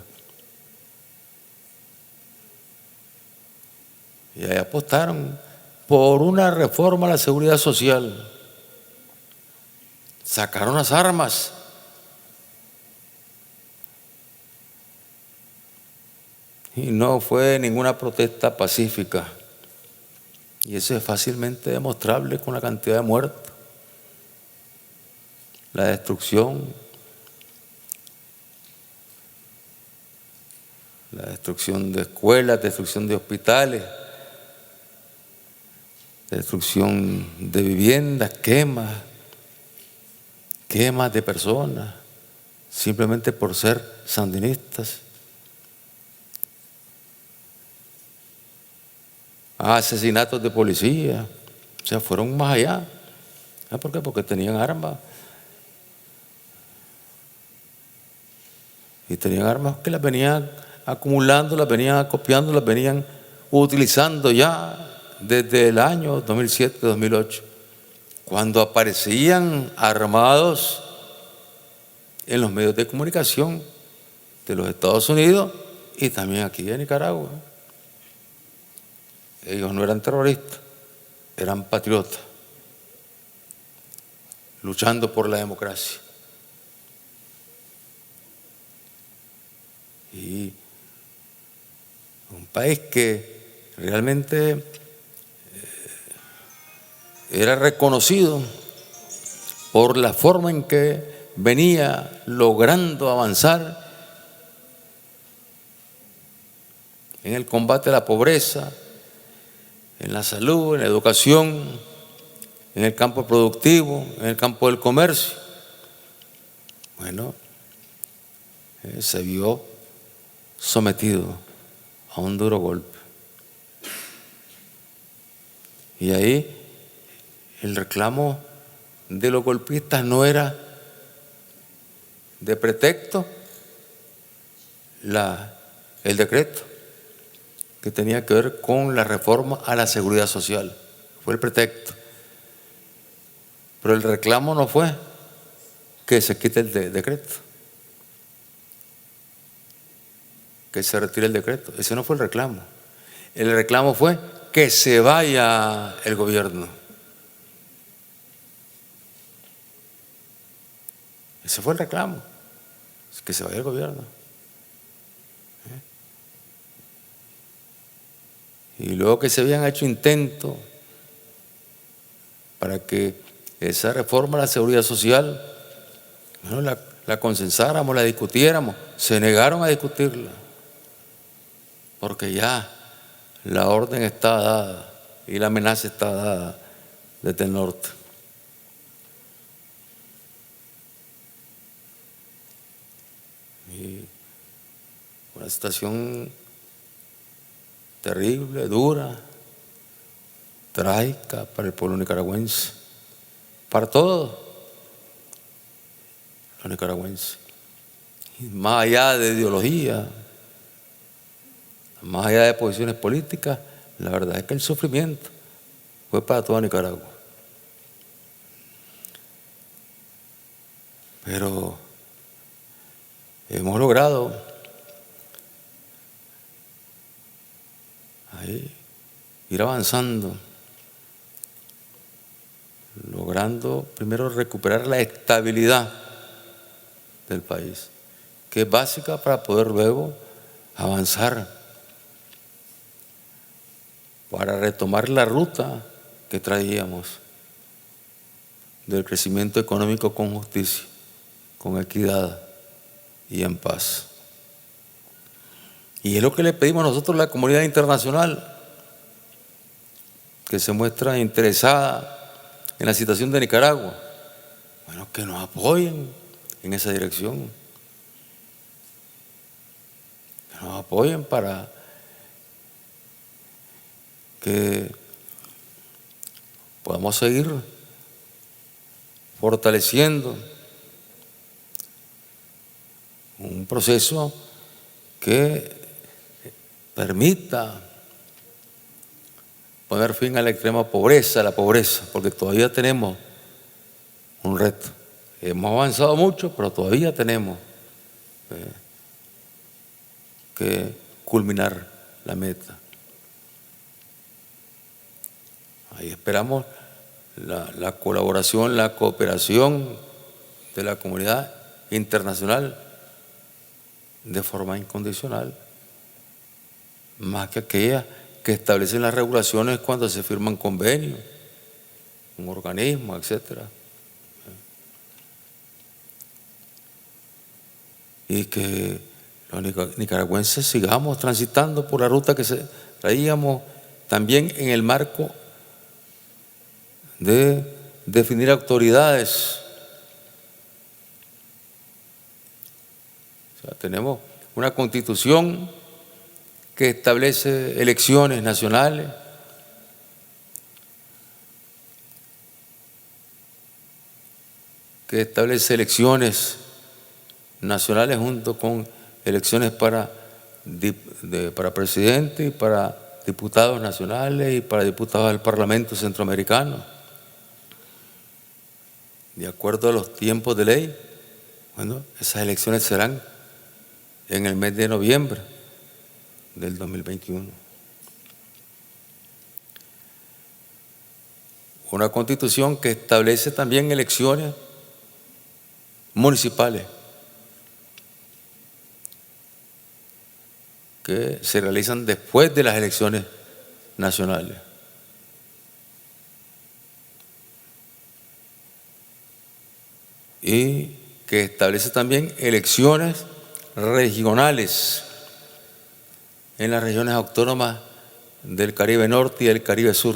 [SPEAKER 1] Y ahí apostaron por una reforma a la seguridad social. Sacaron las armas. Y no fue ninguna protesta pacífica. Y eso es fácilmente demostrable con la cantidad de muertos, la destrucción de escuelas, destrucción de hospitales, destrucción de viviendas, quemas de personas, simplemente por ser sandinistas. Asesinatos de policía, o sea, fueron más allá. ¿Por qué? Porque tenían armas. Y tenían armas que las venían acumulando, las venían acopiando, las venían utilizando ya desde el año 2007-2008, cuando aparecían armados en los medios de comunicación de los Estados Unidos y también aquí de Nicaragua. Ellos no eran terroristas, eran patriotas, luchando por la democracia. Y un país que realmente era reconocido por la forma en que venía logrando avanzar en el combate a la pobreza, en la salud, en la educación, en el campo productivo, en el campo del comercio. Bueno, se vio sometido a un duro golpe. Y ahí el reclamo de los golpistas no era de pretexto el decreto que tenía que ver con la reforma a la seguridad social. Fue el pretexto. Pero el reclamo no fue que se quite el decreto, que se retire el decreto. Ese no fue el reclamo. El reclamo fue que se vaya el gobierno. Ese fue el reclamo, que se vaya el gobierno. Y luego que se habían hecho intentos para que esa reforma a la seguridad social, bueno, la consensáramos, la discutiéramos, se negaron a discutirla, porque ya la orden está dada y la amenaza está dada desde el norte. Y una situación terrible, dura, trágica para el pueblo nicaragüense, para todos los nicaragüenses. Y más allá de ideología, más allá de posiciones políticas, la verdad es que el sufrimiento fue para toda Nicaragua. Pero hemos logrado ahí ir avanzando, logrando primero recuperar la estabilidad del país, que es básica para poder luego avanzar, para retomar la ruta que traíamos del crecimiento económico con justicia, con equidad y en paz. Y es lo que le pedimos nosotros a la comunidad internacional, que se muestra interesada en la situación de Nicaragua. Bueno, que nos apoyen en esa dirección, que nos apoyen para que podamos seguir fortaleciendo un proceso que permita poner fin a la extrema pobreza, porque todavía tenemos un reto. Hemos avanzado mucho, pero todavía tenemos que culminar la meta. Ahí esperamos la colaboración, la cooperación de la comunidad internacional de forma incondicional, más que aquellas que establecen las regulaciones cuando se firman convenios, un organismo, etcétera. Y que los nicaragüenses sigamos transitando por la ruta que traíamos también en el marco de definir autoridades. O sea, tenemos una constitución que establece elecciones nacionales, que establece elecciones nacionales junto con elecciones para presidente y para diputados nacionales y para diputados del Parlamento Centroamericano. De acuerdo a los tiempos de ley, bueno, esas elecciones serán en el mes de noviembre del 2021. Una constitución que establece también elecciones municipales que se realizan después de las elecciones nacionales. Y que establece también elecciones regionales en las regiones autónomas del Caribe Norte y del Caribe Sur,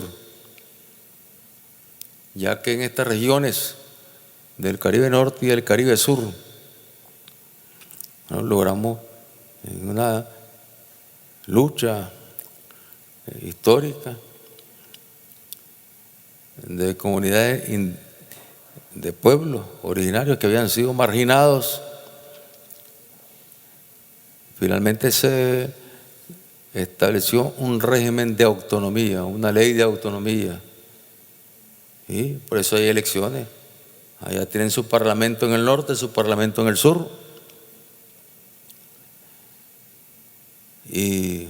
[SPEAKER 1] ya que en estas regiones del Caribe Norte y del Caribe Sur, bueno, logramos en una lucha histórica de comunidades de pueblos originarios que habían sido marginados. Finalmente se estableció un régimen de autonomía, una ley de autonomía, y por eso hay elecciones. Allá tienen su parlamento en el norte, su parlamento en el sur, y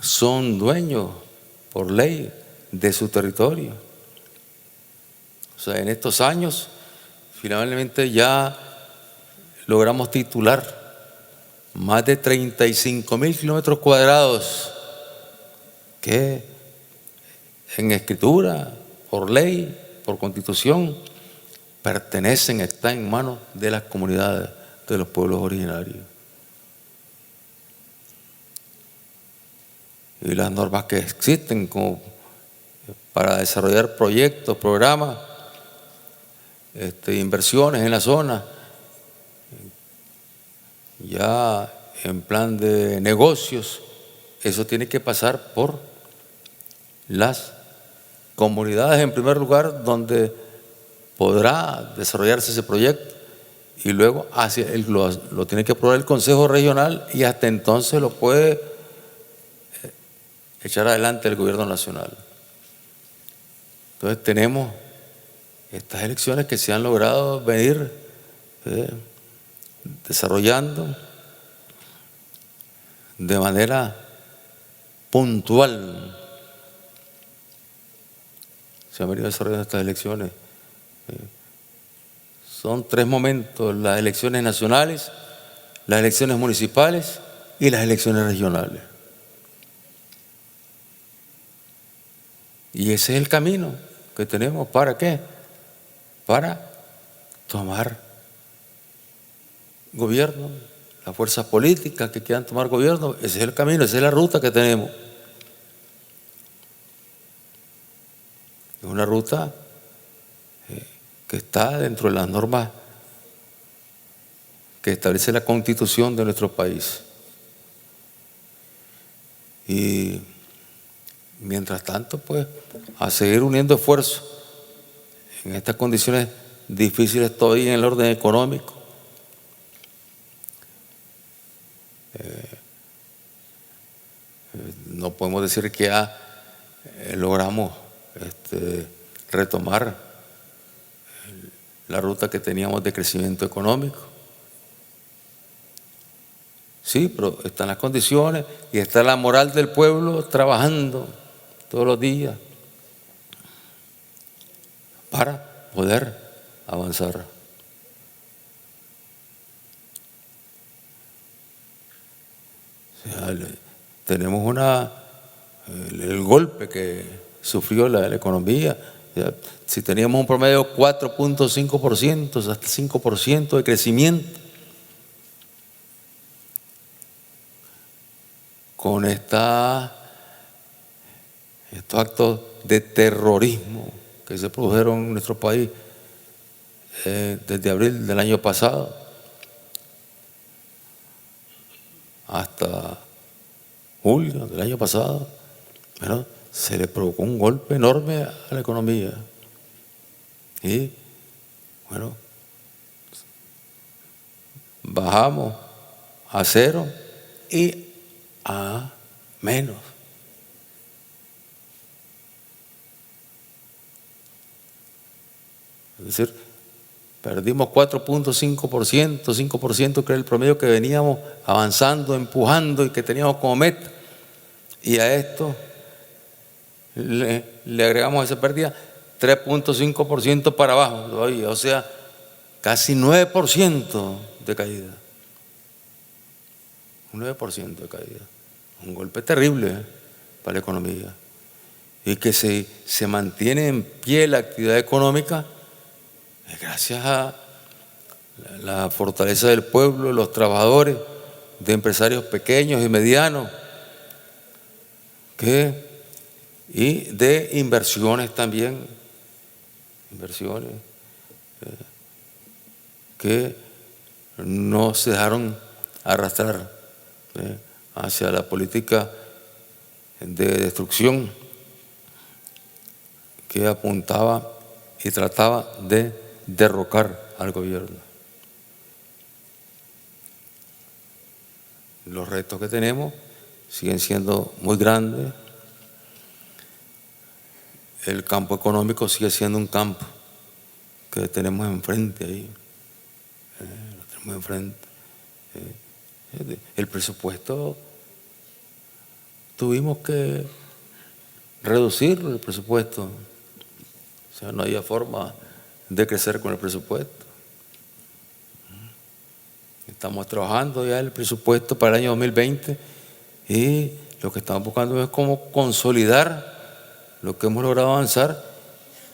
[SPEAKER 1] son dueños por ley de su territorio. O sea, en estos años finalmente ya logramos titular más de 35.000 kilómetros cuadrados que en escritura, por ley, por constitución, pertenecen, están en manos de las comunidades de los pueblos originarios. Y las normas que existen como para desarrollar proyectos, programas, inversiones en la zona, ya en plan de negocios, eso tiene que pasar por las comunidades en primer lugar, donde podrá desarrollarse ese proyecto, y luego lo tiene que aprobar el Consejo Regional, y hasta entonces lo puede echar adelante el gobierno nacional. Entonces tenemos estas elecciones que se han logrado venir desarrollando de manera puntual. Se han venido desarrollando estas elecciones. Son 3 momentos: las elecciones nacionales, las elecciones municipales y las elecciones regionales. Y ese es el camino que tenemos. ¿Para qué? Para tomar gobierno, las fuerzas políticas que quieran tomar gobierno. Ese es el camino, esa es la ruta que tenemos. Es una ruta que está dentro de las normas que establece la Constitución de nuestro país. Y mientras tanto, pues, a seguir uniendo esfuerzos en estas condiciones difíciles todavía en el orden económico. No podemos decir que ya logramos retomar la ruta que teníamos de crecimiento económico. Sí, pero están las condiciones y está la moral del pueblo trabajando todos los días para poder avanzar. O sea, tenemos el golpe que sufrió la economía. Ya, si teníamos un promedio de 4.5%, hasta 5% de crecimiento, con estos actos de terrorismo que se produjeron en nuestro país desde abril del año pasado hasta julio del año pasado, bueno, se le provocó un golpe enorme a la economía. Y bueno, bajamos a 0 y a menos. Es decir, perdimos 4.5%, 5% que era el promedio que veníamos avanzando, empujando y que teníamos como meta. Y a esto le agregamos esa pérdida 3.5% para abajo, o sea, casi 9% de caída. Un 9% de caída. Un golpe terrible para la economía. Y que se mantiene en pie la actividad económica gracias a la fortaleza del pueblo, de los trabajadores, de empresarios pequeños y medianos, y de inversiones también, inversiones que no se dejaron arrastrar hacia la política de destrucción que apuntaba y trataba de derrocar al gobierno. Los retos que tenemos siguen siendo muy grandes. El campo económico sigue siendo un campo que tenemos enfrente ahí. Lo tenemos enfrente. El presupuesto, tuvimos que reducirlo, el presupuesto. O sea, no había forma de crecer con el presupuesto. Estamos trabajando ya el presupuesto para el año 2020 y lo que estamos buscando es cómo consolidar lo que hemos logrado avanzar,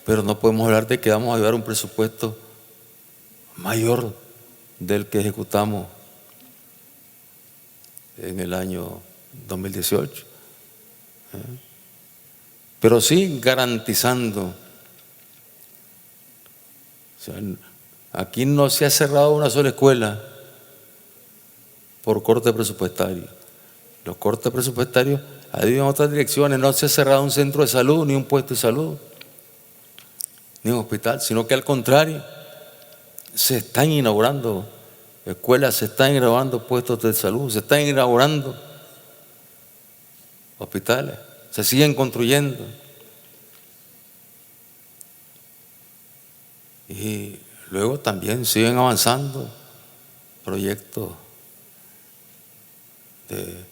[SPEAKER 1] pero no podemos hablar de que vamos a llevar un presupuesto mayor del que ejecutamos en el año 2018. Pero sí garantizando. O sea, aquí no se ha cerrado una sola escuela por corte presupuestario. Los cortes presupuestarios han ido en otras direcciones. No se ha cerrado un centro de salud, ni un puesto de salud, ni un hospital, sino que al contrario, se están inaugurando escuelas, se están inaugurando puestos de salud, se están inaugurando hospitales, se siguen construyendo. Y luego también siguen avanzando proyectos de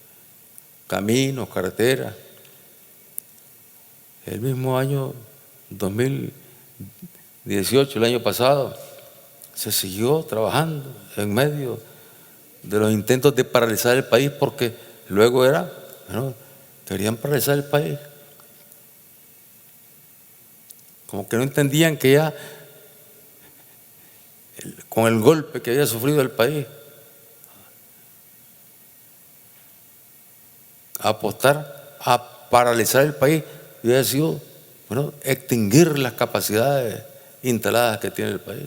[SPEAKER 1] caminos, carreteras. El mismo año 2018, el año pasado, se siguió trabajando en medio de los intentos de paralizar el país, porque luego querían paralizar el país. Como que no entendían que ya con el golpe que había sufrido el país, apostar a paralizar el país hubiera sido extinguir las capacidades instaladas que tiene el país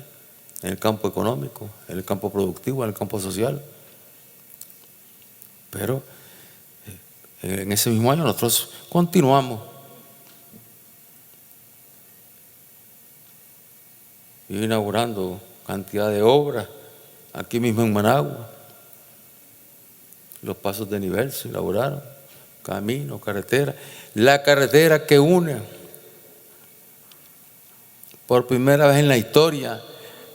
[SPEAKER 1] en el campo económico, en el campo productivo, en el campo social. Pero en ese mismo año nosotros continuamos inaugurando cantidad de obras aquí mismo en Managua. Los pasos de nivel se inauguraron, caminos, carreteras. La carretera que une por primera vez en la historia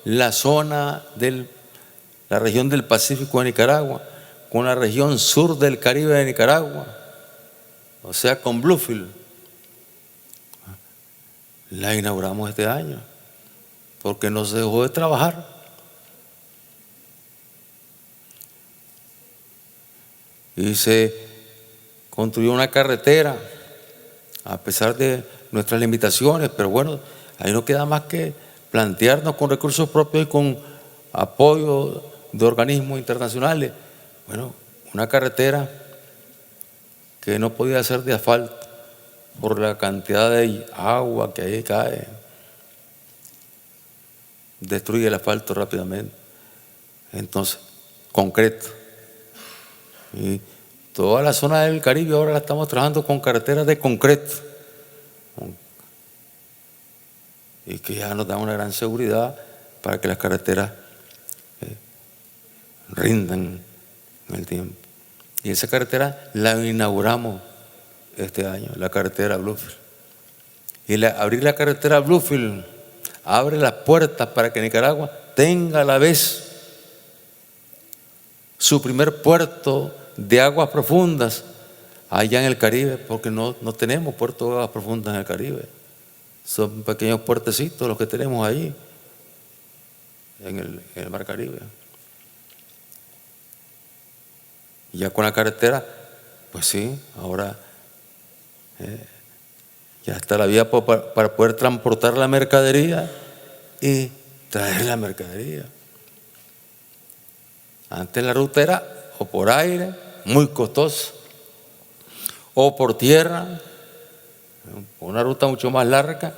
[SPEAKER 1] la zona de la región del Pacífico de Nicaragua con la región sur del Caribe de Nicaragua, o sea, con Bluefield. La inauguramos este año porque no se dejó de trabajar. Y se construyó una carretera a pesar de nuestras limitaciones, pero bueno, ahí no queda más que plantearnos con recursos propios y con apoyo de organismos internacionales. Bueno, una carretera que no podía ser de asfalto por la cantidad de agua que ahí cae, destruye el asfalto rápidamente. Entonces, concreto. Y toda la zona del Caribe ahora la estamos trabajando con carreteras de concreto, y que ya nos dan una gran seguridad para que las carreteras rindan en el tiempo. Y esa carretera la inauguramos este año, la carretera Bluefield. Y abrir la carretera Bluefield abre las puertas para que Nicaragua tenga a la vez su primer puerto de aguas profundas allá en el Caribe, porque no tenemos puertos de aguas profundas en el Caribe. Son pequeños puertecitos los que tenemos ahí en el Mar Caribe. Y ya con la carretera, pues sí, ahora ya está la vía para poder transportar la mercadería y traer la mercadería. Antes la ruta era o por aire, muy costosa, o por tierra, una ruta mucho más larga,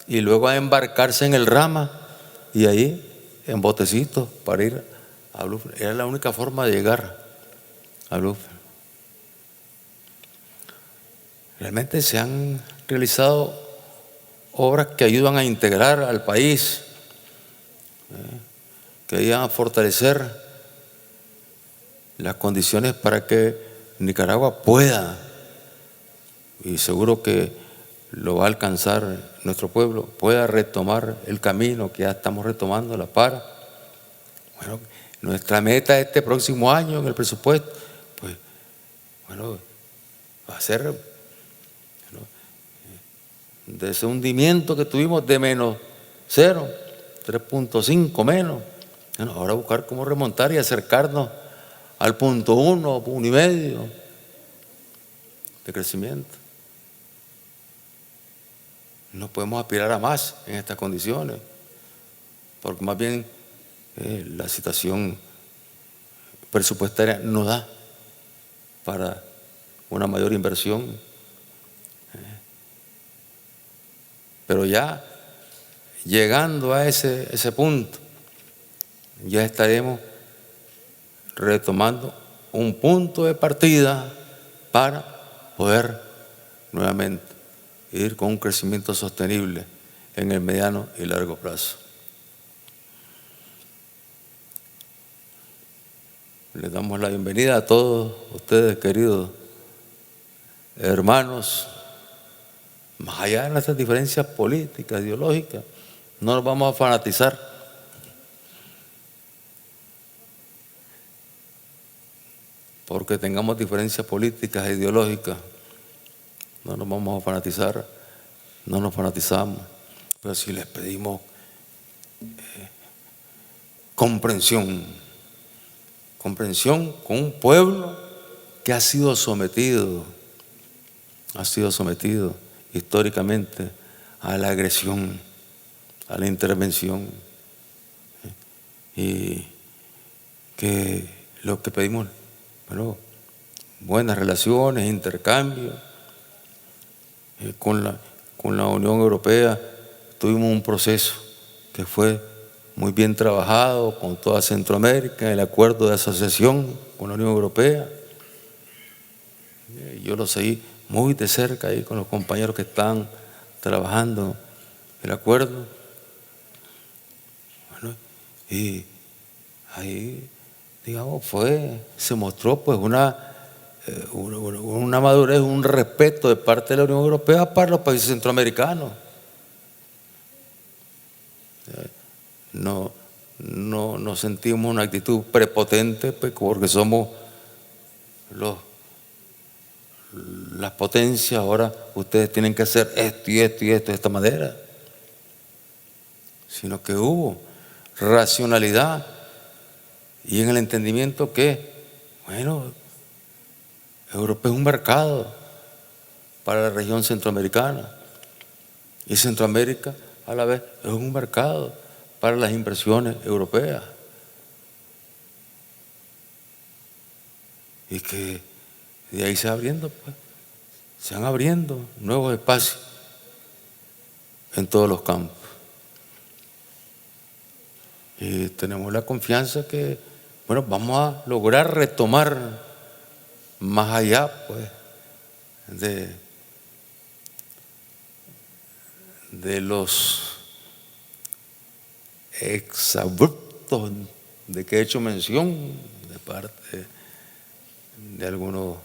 [SPEAKER 1] y luego a embarcarse en el Rama y ahí en botecitos para ir a Bluefield. Era la única forma de llegar a Bluefield. Realmente se han realizado obras que ayudan a integrar al país, que ayudan a fortalecer las condiciones para que Nicaragua pueda, y seguro que lo va a alcanzar nuestro pueblo, pueda retomar el camino que ya estamos retomando, la para. Bueno, nuestra meta este próximo año en el presupuesto, pues, bueno, va a ser, bueno, de ese hundimiento que tuvimos de menos 0, 3.5 menos, bueno, ahora buscar cómo remontar y acercarnos al 0.1, 1.5 de crecimiento. No podemos aspirar a más en estas condiciones, porque más bien la situación presupuestaria no da para una mayor inversión. Pero ya llegando a ese punto, ya estaremos retomando un punto de partida para poder nuevamente ir con un crecimiento sostenible en el mediano y largo plazo. Les damos la bienvenida a todos ustedes, queridos hermanos. Más allá de nuestras diferencias políticas, ideológicas, no nos vamos a fanatizar. Porque tengamos diferencias políticas e ideológicas, no nos vamos a fanatizar, no nos fanatizamos, pero si les pedimos comprensión con un pueblo que ha sido sometido históricamente a la agresión, a la intervención, y que lo que pedimos, bueno, buenas relaciones, intercambio. Con la Unión Europea tuvimos un proceso que fue muy bien trabajado con toda Centroamérica, el acuerdo de asociación con la Unión Europea. Yo lo seguí muy de cerca ahí con los compañeros que están trabajando el acuerdo. Bueno, y ahí, digamos, se mostró pues una madurez, un respeto de parte de la Unión Europea para los países centroamericanos. No sentimos una actitud prepotente pues, porque somos las potencias, ahora ustedes tienen que hacer esto y esto y esto de esta manera, sino que hubo racionalidad y en el entendimiento que, bueno, Europa es un mercado para la región centroamericana y Centroamérica a la vez es un mercado para las inversiones europeas, y que de ahí se van abriendo nuevos espacios en todos los campos. Y tenemos la confianza que, bueno, vamos a lograr retomar más allá, pues, de los exabruptos de que he hecho mención, parte de algunos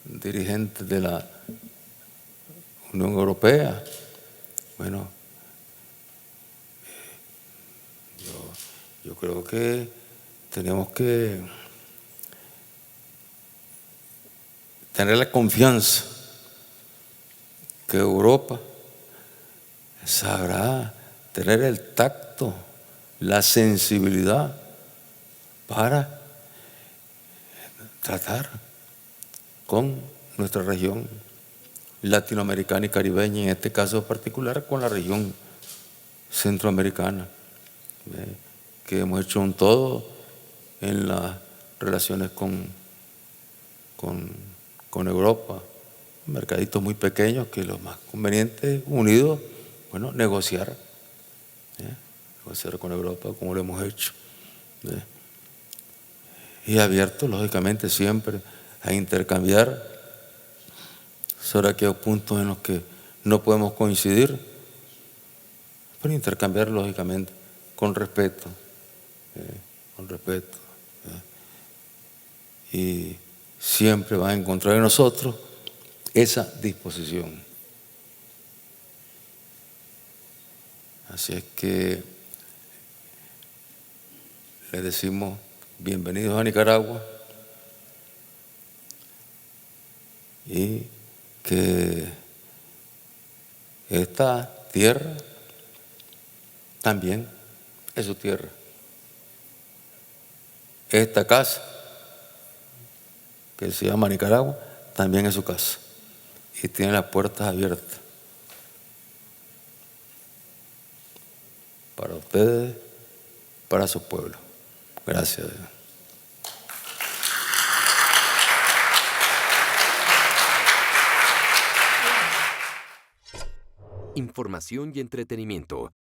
[SPEAKER 1] dirigentes de la Unión Europea. Bueno, yo creo que tenemos que tener la confianza que Europa sabrá tener el tacto, la sensibilidad para tratar con nuestra región latinoamericana y caribeña, en este caso particular con la región centroamericana, que hemos hecho un todo en las relaciones con Europa, mercaditos muy pequeños que lo más conveniente es unidos, bueno, negociar con Europa como lo hemos hecho. Y abierto, lógicamente, siempre a intercambiar sobre aquellos puntos en los que no podemos coincidir, pero intercambiar, lógicamente, con respeto, con respeto. Y siempre va a encontrar en nosotros esa disposición. Así es que le decimos bienvenidos a Nicaragua y que esta tierra también es su tierra. Esta casa, que se llama Nicaragua, también es su casa y tiene las puertas abiertas para ustedes, para su pueblo. Gracias.
[SPEAKER 2] Información y entretenimiento.